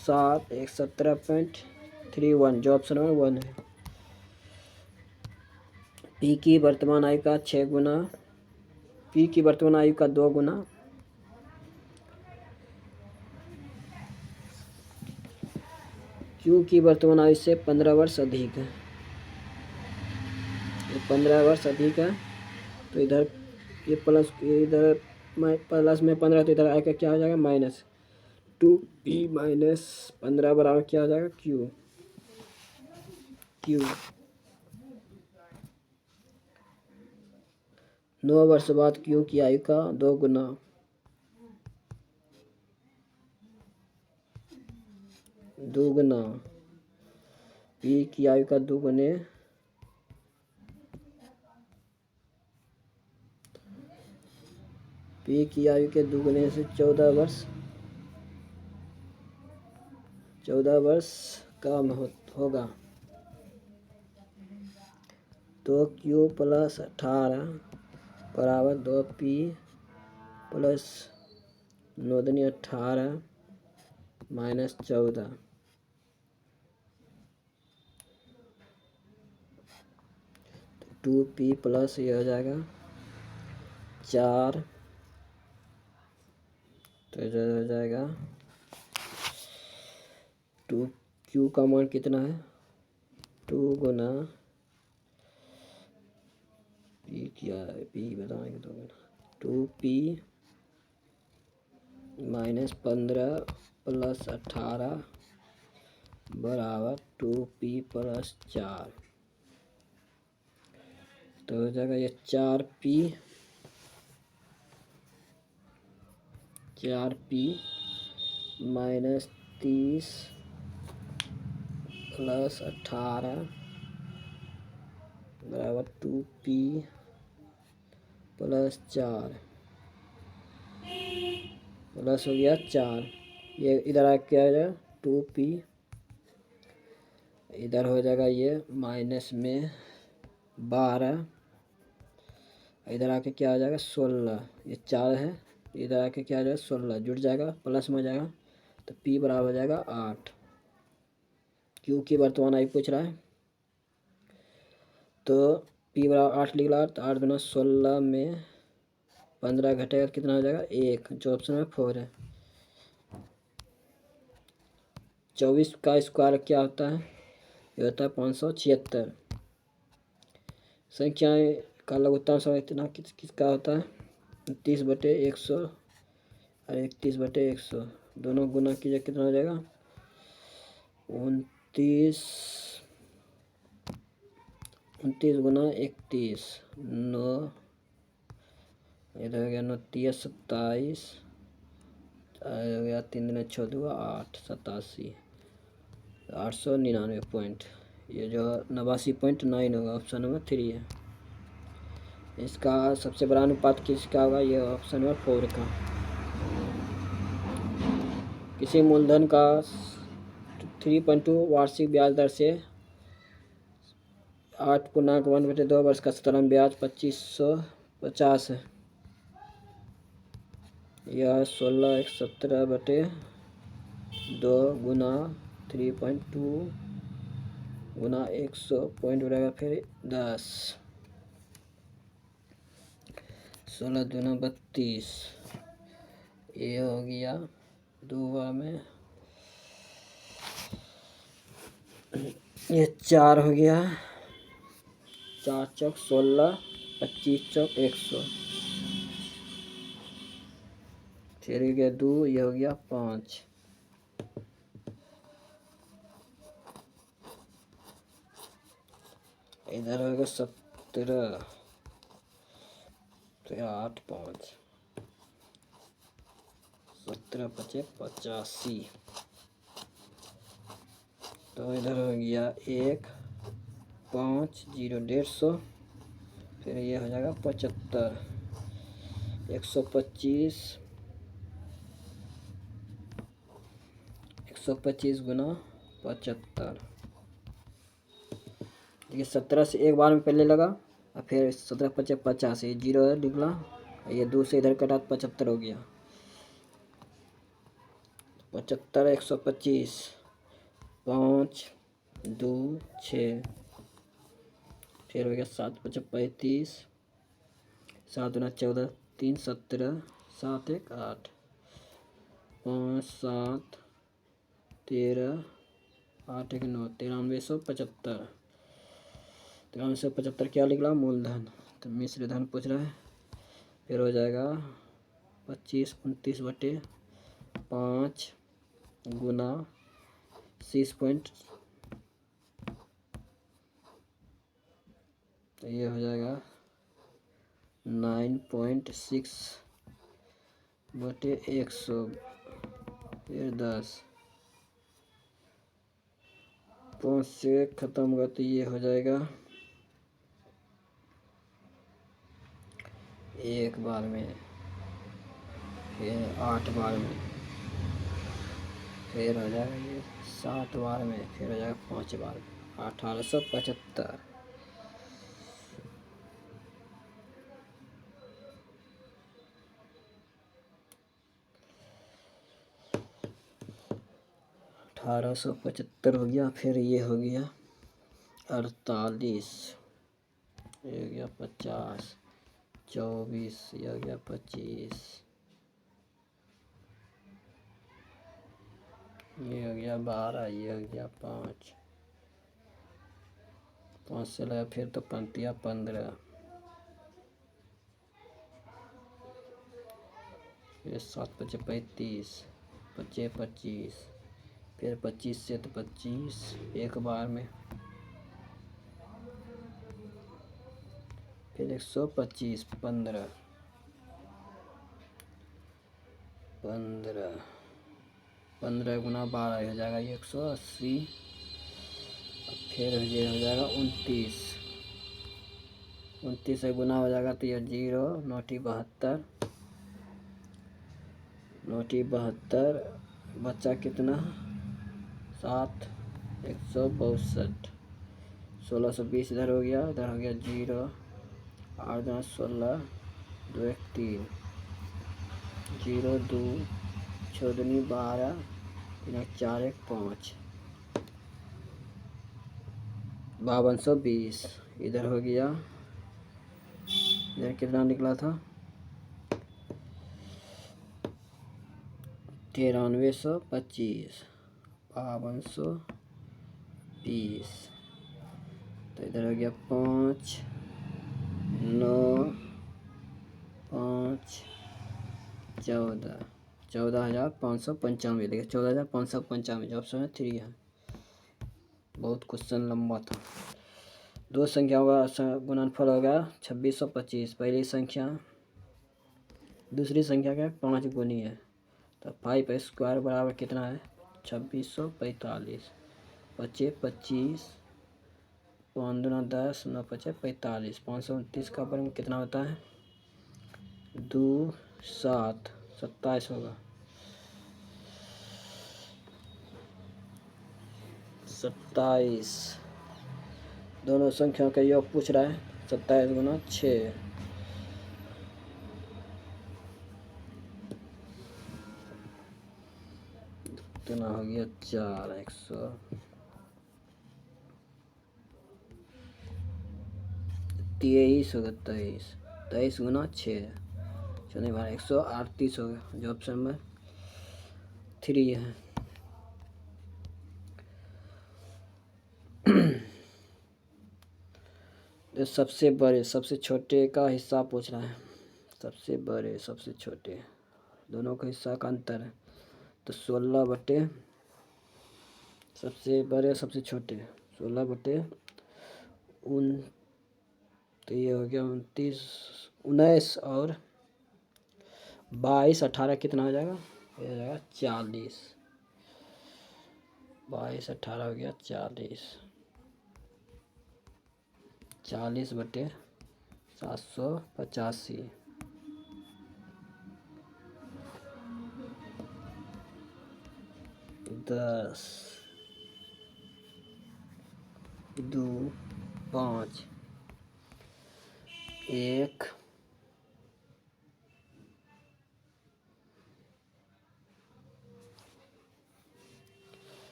7 1 17.31, जो ऑप्शन नंबर 1 है। पी की वर्तमान आयु का 6 गुना, पी की वर्तमान आयु का 2 गुना, क्यू की वर्तमान आयु से 15 वर्ष अधिक है। 15 वर्ष अधिक है, तो इधर ये प्लस, इधर प्लस में 15, तो इधर आएगा क्या हो जाएगा? माइनस 2p माइनस 15 बराबर क्या हो जाएगा? क्यू। 9 वर्ष बाद क्यू की आयु का 2 गुना, पी की आयु का 2 गुने, पी की आयु के 2 गुने से 14 वर्ष कम होगा, तो क्यू प्लस 18 बराबर 2p प्लस 9 दूनी 18 माइनस 14, तो 2p प्लस ये हो जाएगा 4, तो इधर हो जाएगा 2, क्यू का मान कितना है? 2 गुना पी, क्या है पी बताएंगे, 2 गुना 2p माइनस 15 प्लस 18 बराबर 2p प्लस 4, तो हो जाएगा ये 4p माइनस 30 प्लस 18 बराबर 2p प्लस 4, प्लस हो गया 4, ये इधर आ क्या हो जाएगा? 2p, इधर हो जाएगा ये माइनस में 12, इधर आके क्या हो जाएगा? 16, ये 4 है, इधर आके क्या हो जाएगा? 16 जुड़ जाएगा, प्लस में हो जाएगा, तो p बराबर हो जाएगा 8। क्यू की वर्तमान आयु पूछ रहा है, तो p बराबर 8 लिख ला, तो 8 गुना 16 में 15 घटेगा, कितना हो जाएगा? 1, जो ऑप्शन में 4 है। 24 का स्क्वायर क्या होता है? ये होता है 576। संख्याएं का लघुत्तम समय इतना किसका होता है? 30/100 और 31/100, दोनों गुना कीजिए, कितना हो जाएगा? 29 गुना 31, 9, इधर हो गया 9 3 27, हो गया 3 दूनी 6 2 8, 87, 899 पॉइंट, ये जो 89.9 होगा, ऑप्शन नंबर 3 है। इसका सबसे बड़ा अनुपात किसका होगा? ये ऑप्शन नंबर 4 का। किसी मूलधन का 3.2 वार्षिक ब्याज दर से 8.1/2 वर्ष का साधारण ब्याज 2550 है। यह 16 1 17/2 गुना 3.2 गुना 100 पॉइंट रहेगा, फिर 10, 16 दूना 32, ये हो गया 2 में ये 4 हो गया, 4 चौक 16, 25 चौक 100, फिर हो गया 2, ये हो गया 5, इधर हो गया 17, तो 8 5, 17 5 85, तो इधर हो गया 1 5 0 150, फिर ये हो जाएगा 75, 125, 125 गुना 75, देखिए 17 से एक बार में पहले लगा और फिर 17 5 50, ये 0 निकला, ये 2 से इधर कटा 75 हो गया, 75 125, 5 2 6, फिर हो गया 7 5 35, 7 गुना 14 3 17, 7 1 8, 5 7 13, 8 1 9, 9375, 9375 क्या निकला? मूलधन। तो मिश्र धन पूछ रहा है, फिर हो जाएगा 25 29 बटे 5 गुना 6 पॉइंट, तो ये हो जाएगा 9.6 बटे 100, फिर 10, 5 से ख़त्म होगा तो ये हो जाएगा 1 बार में, फिर 8 बार में, फिर हो जाएगा ये 7 बार में, फिर हो जाएगा 5 बार में, 1875। 1875 हो गया, फिर ये हो गया 48, ये हो गया 50, 24, ये हो गया 25, ये हो गया 12, ये हो गया 5, 5 से लगा फिर तो 15, फिर 7 5 35, 5 25, फिर 25 से तो 25 एक बार में, फिर 125 15 15 15 गुना 12 हो जाएगा 180, फिर ये हो जाएगा 29, 29 से गुना हो जाएगा तो ये 0 नोटी 72, नोटी 72, बच्चा कितना 7 162, 1620 इधर हो गया, इधर हो गया 0, 8 10 16, 2 1 3, 0 2 6 दूनी 12, 3 1 4 1 5, 5220, इधर हो गया, इधर कितना निकला था 9325, 5220, तो इधर हो गया 5 9 5 14, 14,595, देखिए 14,595 जो ऑप्शन है 3 है। बहुत क्वेश्चन लंबा था। दो संख्याओं का गुणनफल होगा 2625, पहली संख्या दूसरी संख्या का 5 गुनी है, तो 5 स्क्वायर बराबर कितना है 2645, 25 25, 5 दूना 10, 9 5 45, 529 का वर्ग कितना होता है 2 7 27 होगा, 27, दोनों संख्याओं का योग पूछ रहा है, 27 गुना 6, कितना हो गया 4 100, 23 होगा 23, 23 गुना 6, चौदह 138 होगा जो ऑप्शन में 3 है। तो सबसे बड़े सबसे छोटे का हिस्सा पूछ रहा है। सबसे बड़े सबसे छोटे दोनों का हिस्सा का अंतर है। तो 16 बटे सबसे बड़े सबसे छोटे 16 बटे उन, तो ये हो गया 29, 19 और 22, 18 कितना हो जाएगा? ये हो जाएगा 40। 22 18 हो गया 40। 40 बटे 785। 10 2 5 1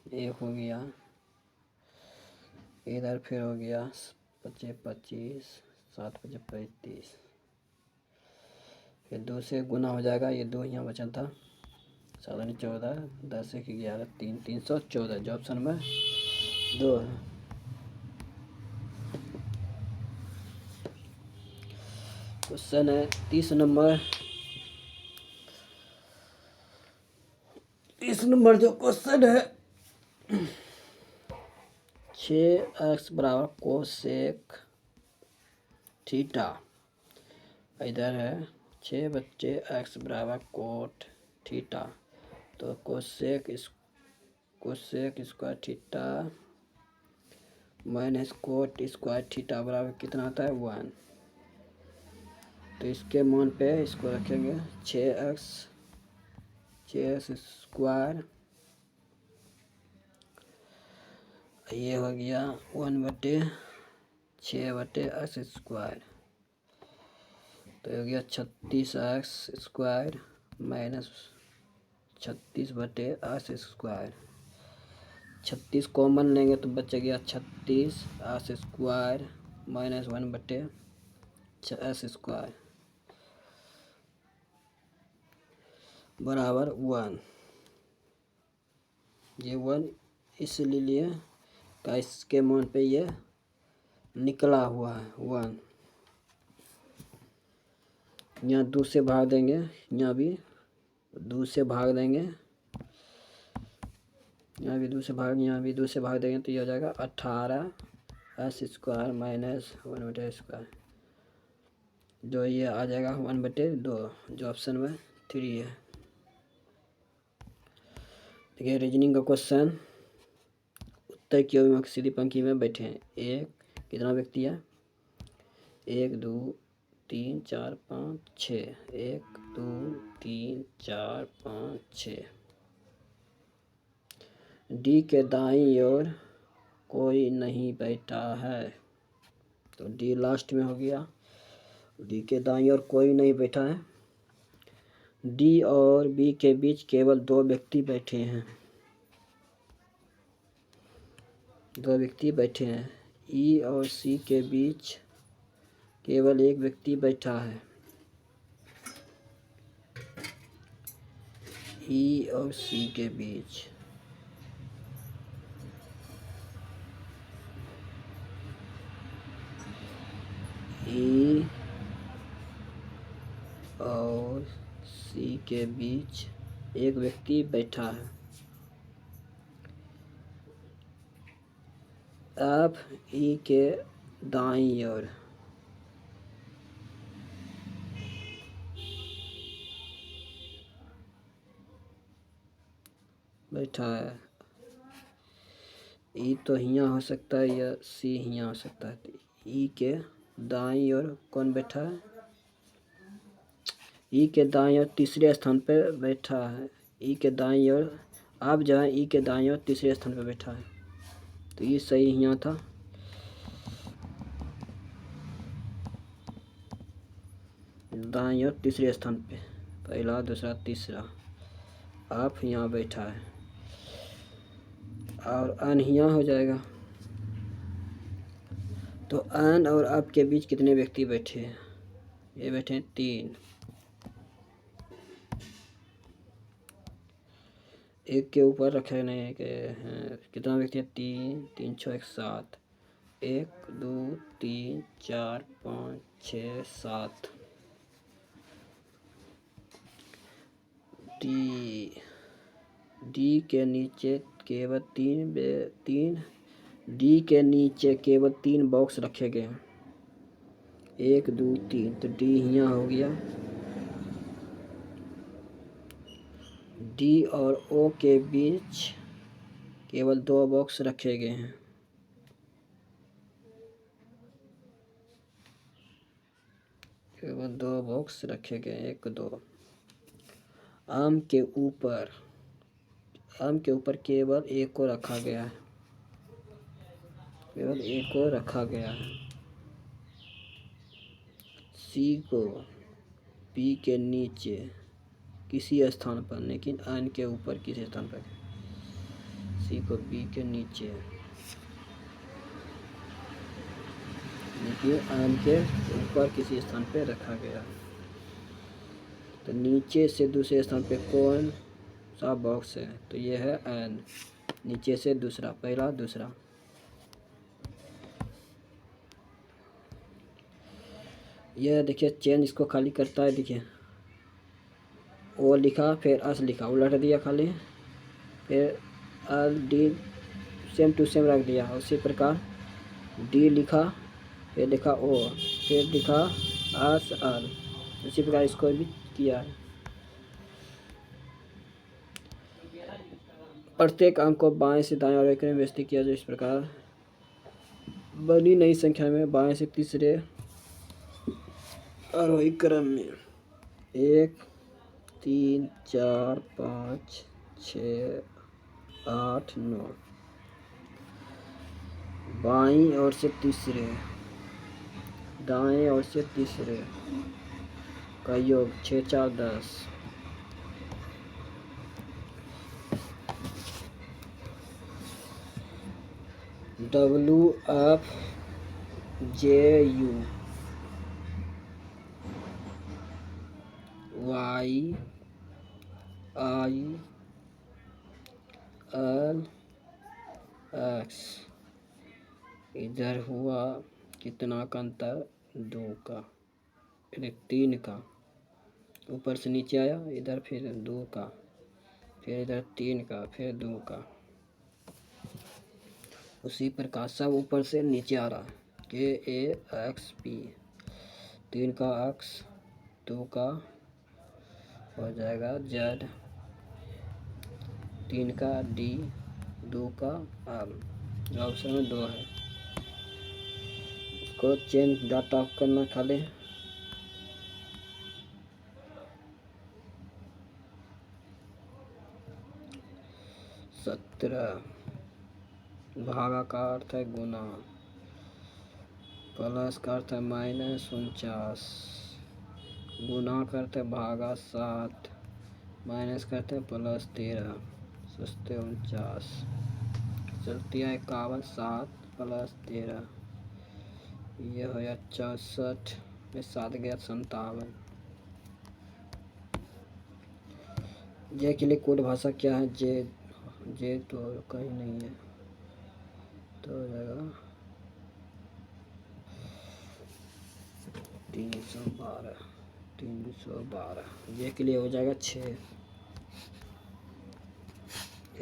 1 हो गया। इधर फिर हो गया 25 25, 7 5 35। फिर 2 से गुना हो जाएगा, ये 2 यहाँ बचा था। 7 14, 10 1 11 3 314, जो ऑप्शन में 2 है। क्वेश्चन है 30 नंबर। 30 नंबर जो क्वेश्चन है, 6x बराबर कोसेक थीटा। इधर है 6 बच्चे x बराबर कोट थीटा। तो cosec square theta minus cot square theta बराबर कितना आता है? 1। तो इसके मान पे इसको रखेंगे 6x स्क्वायर, ये हो गया 1 बटे 6 बटे एक्स स्क्वायर। तो हो गया 36x स्क्वायर माइनस 36 बटे एक्स स्क्वायर। 36 कॉमन लेंगे तो बच गया 36 एक्स स्क्वायर माइनस 1 बटे एक्स स्क्वायर बराबर 1। ये 1 इसलिए का इसके मान पे ये निकला हुआ है 1। यहाँ 2 से भाग देंगे, यहाँ भी 2 से भाग देंगे, यहाँ भी 2 से भाग, यहाँ भी 2 से भाग देंगे तो ये हो जाएगा 18 एस स्क्वायर माइनस 1 बटे स्क्वायर, जो ये आ जाएगा 1 बटे 2, जो ऑप्शन में 3 है। देखिए रीजनिंग का क्वेश्चन, उत्तर की ओर सीधी पंक्ति में बैठे हैं। एक कितना व्यक्ति है? 1 2 3 4 5 6। 1 2 3 4 5 6। डी के दाईं ओर कोई नहीं बैठा है, तो डी लास्ट में हो गया। डी के दाईं ओर कोई नहीं बैठा है। डी और बी के बीच केवल 2 व्यक्ति बैठे हैं। 2 व्यक्ति बैठे हैं। ई और सी के बीच केवल 1 व्यक्ति बैठा है। ई और सी के बीच ई और सी के बीच 1 व्यक्ति बैठा है। अब ई के दाईं ओर बैठा है। ई तो यहाँ हो सकता है या सी यहाँ हो सकता है। ई के दाईं ओर कौन बैठा है? ई के दाईं ओर तीसरे स्थान पर बैठा है। ई के दाईं ओर, आप जो है ई के दाईं ओर तीसरे स्थान पर बैठा है, तो ये सही यहाँ था। दाईं ओर तीसरे स्थान पे, पहला दूसरा तीसरा, आप यहाँ बैठा है, और अन यहाँ हो जाएगा। तो अन और आप के बीच कितने व्यक्ति बैठे हैं? ये बैठे हैं 3। एक के ऊपर रखे नहीं के हैं कितना व्यक्ति है? 3 3 6 1 7 1 2 3 4 5 6 7 डी डी के नीचे केवल तीन डी के नीचे केवल 3 बॉक्स रखे गए हैं। 1 2 3 तो डी यहाँ हो गया। डी और ओ के बीच केवल 2 बॉक्स रखे गए हैं। केवल 2 बॉक्स रखे गए हैं, 1 2। आम के ऊपर केवल एक को रखा गया है। केवल एक को रखा गया है। सी को बी के नीचे किसी स्थान पर, लेकिन एन के ऊपर किसी स्थान पर। सी को बी के नीचे लेकिन एन के ऊपर किसी स्थान पर रखा गया। तो नीचे से दूसरे स्थान पे कौन सा बॉक्स है? तो ये है एन। नीचे से दूसरा, पहला दूसरा। यह देखिए चेन इसको खाली करता है। देखिए ओ लिखा, फिर एस लिखा, उलट दिया खाली, फिर L D same to same रख दिया। उसी प्रकार डी लिखा, फिर लिखा ओ, फिर लिखा एस एल। उसी प्रकार इसको भी किया है। प्रत्येक अंक को बाएं से दाएं आरोही क्रम में व्यवस्थित किया जाए। इस प्रकार बनी नई संख्या में बाएं से तीसरे आरोही क्रम में 1 3 4 5 6 8 9 बाईं ओर से तीसरे, दाएं ओर से तीसरे का योग 6 4 10। W F J U Y I L X. इधर हुआ कितना का अंतर? 2 का, फिर 3 का, ऊपर से नीचे आया, इधर फिर 2 का, फिर इधर 3 का, फिर 2 का। उसी प्रकार सब ऊपर से नीचे आ रहा है। के ए एक्स पी, 3 का एक्स, 2 का हो जाएगा जेड, 3 का डी, 2 का एल। ऑप्शन में 2 है। इसको चेंज डाटा करना खाली। सत्रह भागा का अर्थ है गुना, प्लस का अर्थ है -49, गुना करते भागा 7, माइनस करते +13, सस्ते 49, चलती है 51, 7 + 13, यह हो गया 64 में 7 गया 57। जे के लिए कोड भाषा क्या है? जे तो कहीं नहीं है, तो हो जाएगा 312। ये के लिए हो जाएगा 6।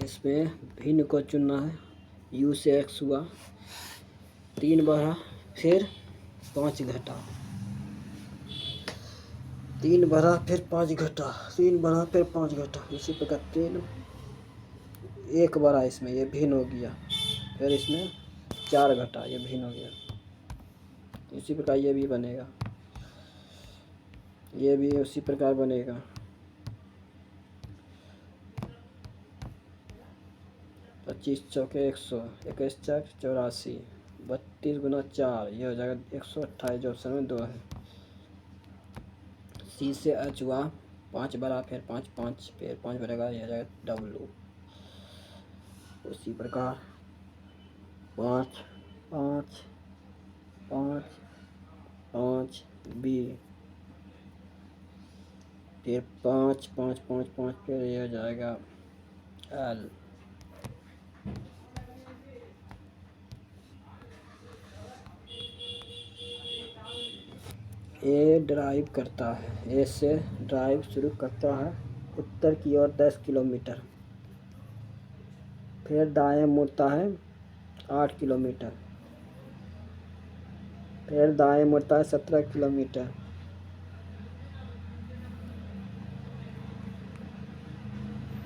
इसमें भिन्न को चुनना है। u से x हुआ, 3 बढ़ा, फिर 5 घटा, 3 बढ़ा, फिर 5 घटा, 3 बढ़ा, फिर 5 घटा। इसी प्रकार 3 1 बढ़ा, इसमें ये भिन्न हो गया, फिर इसमें 4 घटा, ये भिन्न हो गया। इसी प्रकार ये भी बनेगा, ये भी उसी प्रकार बनेगा। 25 चौके 100, 21 चौक 84, 32 गुना 4, ये हो जाएगा 128, जो ऑप्शन में 2 है। सी से एच हुआ, 5 बढ़ा, फिर 5 5, फिर 5 बढ़ेगा, ये हो जाएगा डब्लू। उसी प्रकार 5 5 5 5 बी, फिर 5 5 5 5, फिर ये हो जाएगा एल। ए ड्राइव करता है, ए से ड्राइव शुरू करता है उत्तर की ओर 10 किलोमीटर, फिर दाएं मुड़ता है 8 किलोमीटर, फिर दाएं मुड़ता है 17 किलोमीटर,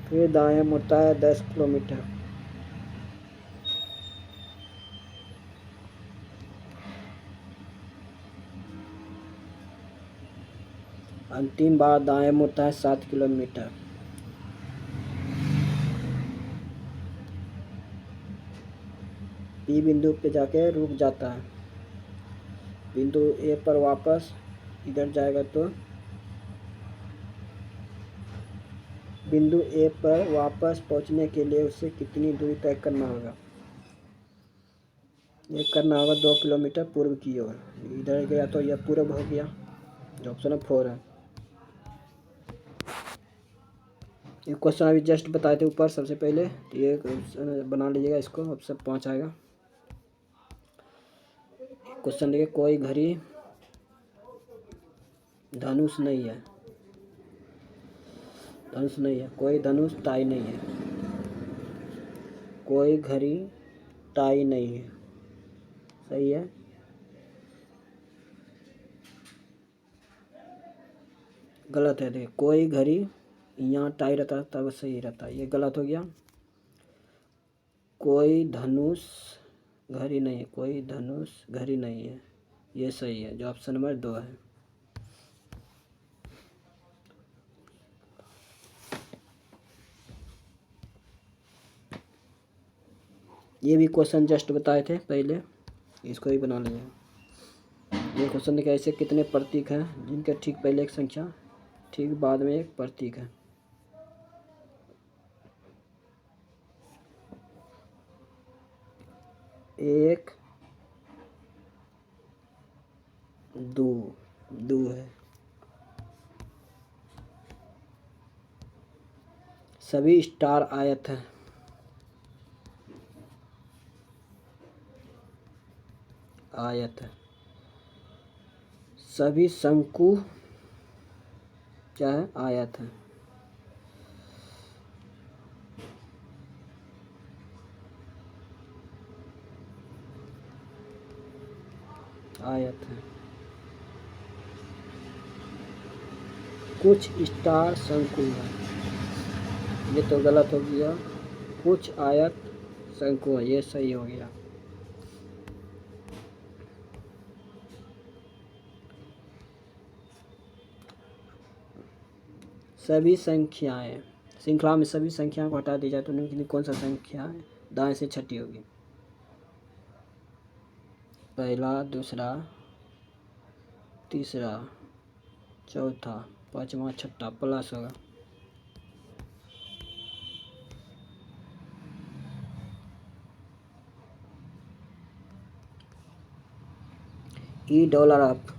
फिर दाएं मुड़ता है 10 किलोमीटर, अंतिम बार दाएं मुड़ता है 7 किलोमीटर। बी बिंदु पे जाके रुक जाता है, बिंदु ए पर वापस इधर जाएगा तो बिंदु ए पर वापस पहुंचने के लिए उसे कितनी दूरी तय करना होगा? ये करना होगा 2 किलोमीटर पूर्व की ओर। इधर गया तो यह पूर्व हो गया, जो ऑप्शन है 4 है। ये क्वेश्चन अभी जस्ट बताए थे ऊपर सबसे पहले, तो ये बना लीजिएगा इसको, ऑप्शन 5 आएगा। क्वेश्चन देखिए, कोई घड़ी धनुष नहीं है, धनुष नहीं है, कोई धनुष टाई नहीं है, कोई घड़ी टाई नहीं है, सही है। गलत है, देखिए कोई घड़ी यहाँ टाई रहता है तब सही रहता है, ये गलत हो गया। कोई धनुष घड़ी नहीं है, कोई धनुष घड़ी नहीं है, ये सही है, जो ऑप्शन नंबर 2 है। ये भी क्वेश्चन जस्ट बताए थे पहले, इसको भी बना लीजिए। ये क्वेश्चन देखिए, ऐसे कितने प्रतीक हैं जिनके ठीक पहले एक संख्या ठीक बाद में एक प्रतीक है? 1 2 2 है। सभी स्टार आयत हैं, आयत है। सभी शंकु क्या है? आयत है। आयत है। कुछ स्टार शंकु है, ये तो गलत हो गया। कुछ आयत शंकु है, ये सही हो गया। सभी संख्याएं, श्रृंखला में सभी संख्याओं को हटा दी जाए तो निम्नलिखित कौन सा संख्या है दाएं से छठी होगी? पहला, दूसरा, तीसरा, चौथा, पांचवा, छठा, प्लस होगा। $,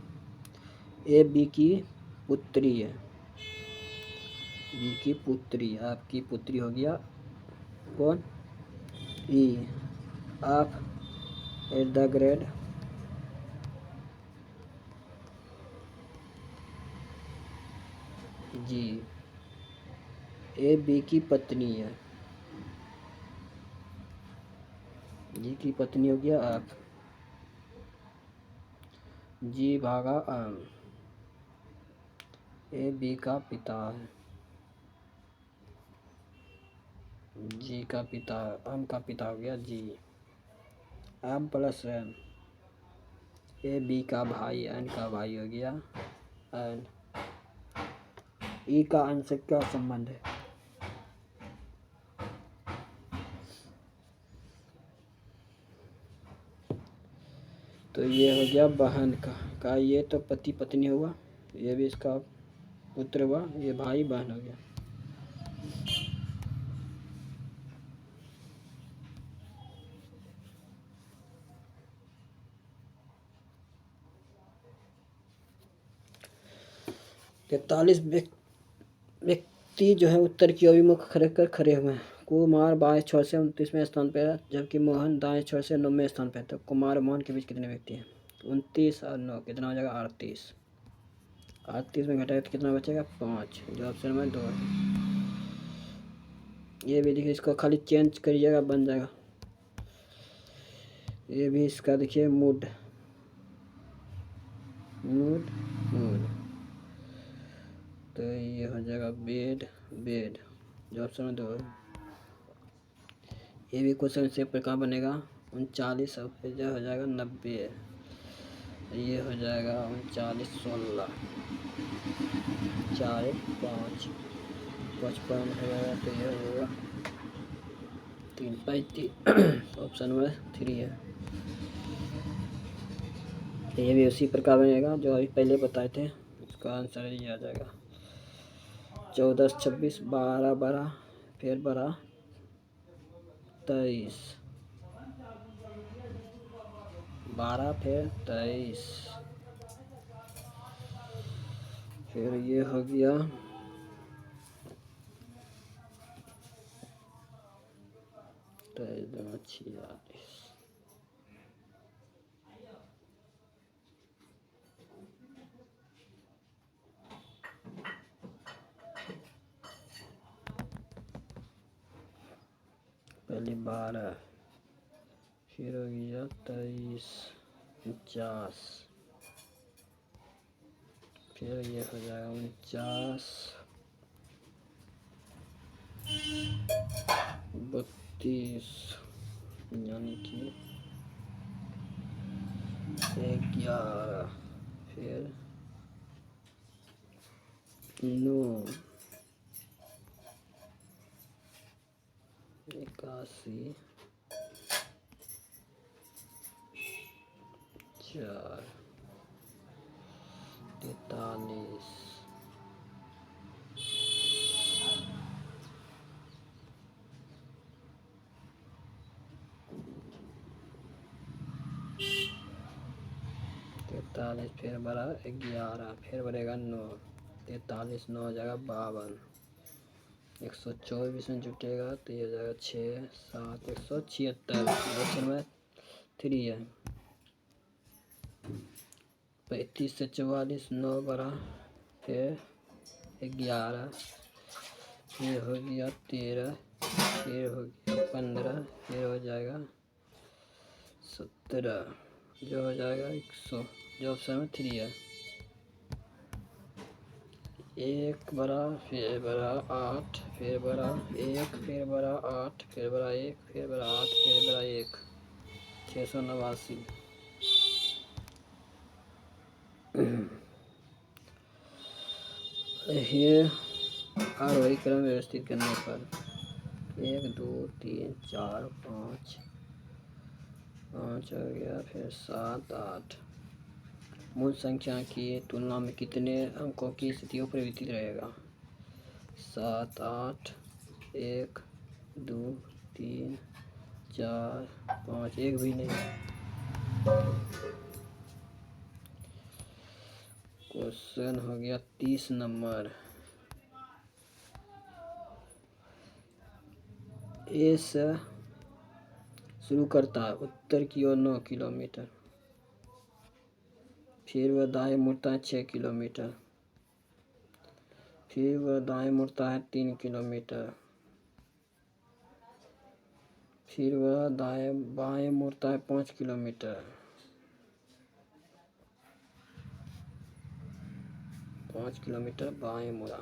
ए बी की पुत्री है, बी की पुत्री, आपकी पुत्री हो गया कौन? ई आप at the grade G. A B की पत्नी है, जी की पत्नी हो गया आप। जी भागा आम, ए बी का पिता है, जी का पिता, आम का पिता हो गया जी। आम प्लस एन, ए बी का भाई, एन का भाई हो गया एन। ई का एन से क्या संबंध है? तो ये हो गया बहन का ये तो पति पत्नी हुआ, ये भी इसका पुत्र हुआ, ये भाई बहन हो गया। तैतालीस व्यक्ति जो है उत्तर की अभिमुख खड़े हुए हैं। कुमार बाएं छोर से 29वें स्थान पर है, जबकि मोहन दाएं छोर से 9वें स्थान पर है। तो कुमार और मोहन के बीच कितने व्यक्ति हैं? 29 और 9 कितना हो जाएगा? 38। 38 में घटाए तो कितना बचेगा? 5, जो ऑप्शन में 2 है। ये भी देखिए, इसको खाली चेंज करिएगा बन जाएगा। ये भी इसका देखिए मूड मूड मूड, तो ये हो जाएगा बेड बेड, जो ऑप्शन में 2 है। ये भी क्वेश्चन से प्रकार बनेगा 39 और फिर जो हो जाएगा 90, ये हो जाएगा 39 16 4 1 5 55 हो जाएगा, तो ये होगा 3 35 ऑप्शन में 3 है। ये भी उसी प्रकार बनेगा जो अभी पहले बताए थे। इसका आंसर ये आ जाएगा 14 26 12 12 फिर 12 23 12 फिर 23, फिर ये हो गया 23 46। पहले 12, फिर हो गया 23 49, फिर ये हो जाएगा 49 32, यानी कि 11, फिर 9 81 4 43 43, फिर बड़ा 11, फिर बढ़ेगा 9, 43 9 हो जाएगा 52, 124 में जुटेगा तो ये हो जाएगा 6 7 176, ऑप्शन में 3 है। 35 से 44 9 बड़ा, फिर 11, फिर हो गया 13, फिर हो गया 15, फिर हो जाएगा 17, जो हो जाएगा 100, जो ऑप्शन में 3 है। 1 बड़ा, फिर बड़ा 8, फिर बड़ा 1, फिर बड़ा 8, फिर बड़ा 1, फिर बड़ा 8, फिर बड़ा 1, 689। ये आरोही क्रम व्यवस्थित करने पर 1 2 3 4 5 5 हो गया, फिर 7 8, मूल संख्या की तुलना में कितने अंकों की स्थितियों पर वितरित रहेगा? 7 8 1 2 3 4 5, एक भी नहीं। क्वेश्चन हो गया 30 नंबर। ए से शुरू करता है, उत्तर की ओर 9 किलोमीटर, फिर वह दाएं मुड़ता है 6 किलोमीटर, फिर वह दाएं मुड़ता है 3 किलोमीटर, फिर वह दाएं बाएं मुड़ता है 5 किलोमीटर, 5 किलोमीटर बाएं मुड़ा,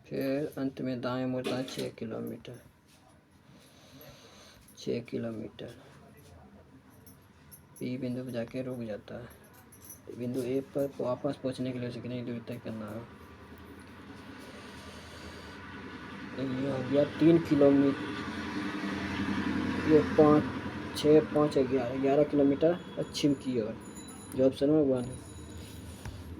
फिर अंत में दाएं मुड़ता है 6 किलोमीटर, 6 किलोमीटर। बी बिंदु पर जाके रुक जाता है। बिंदु ए पर वापस पहुंचने के लिए उसे कितनी दूरी तय करना है? ये हो गया 3 किलोमीटर, ये 5 6 5 11 11 किलोमीटर पश्चिम की ओर, जो ऑप्शन में 1 है।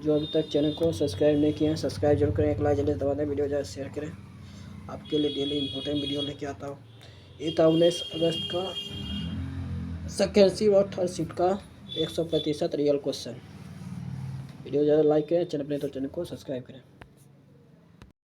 जो अभी तक चैनल को सब्सक्राइब नहीं किए हैं, सब्सक्राइब जरूर करें, एक लाइक जल्दी दबा दें, वीडियो ज़्यादा शेयर करें, आपके लिए डेली इंपॉर्टेंट वीडियो लेके आता हूँ। ये था 19 अगस्त का सेकेंड शिफ्ट और थर्ड शिफ्ट का 100% रियल क्वेश्चन। वीडियो ज़्यादा लाइक करें, चैनल अपने तो चैनल को सब्सक्राइब करें।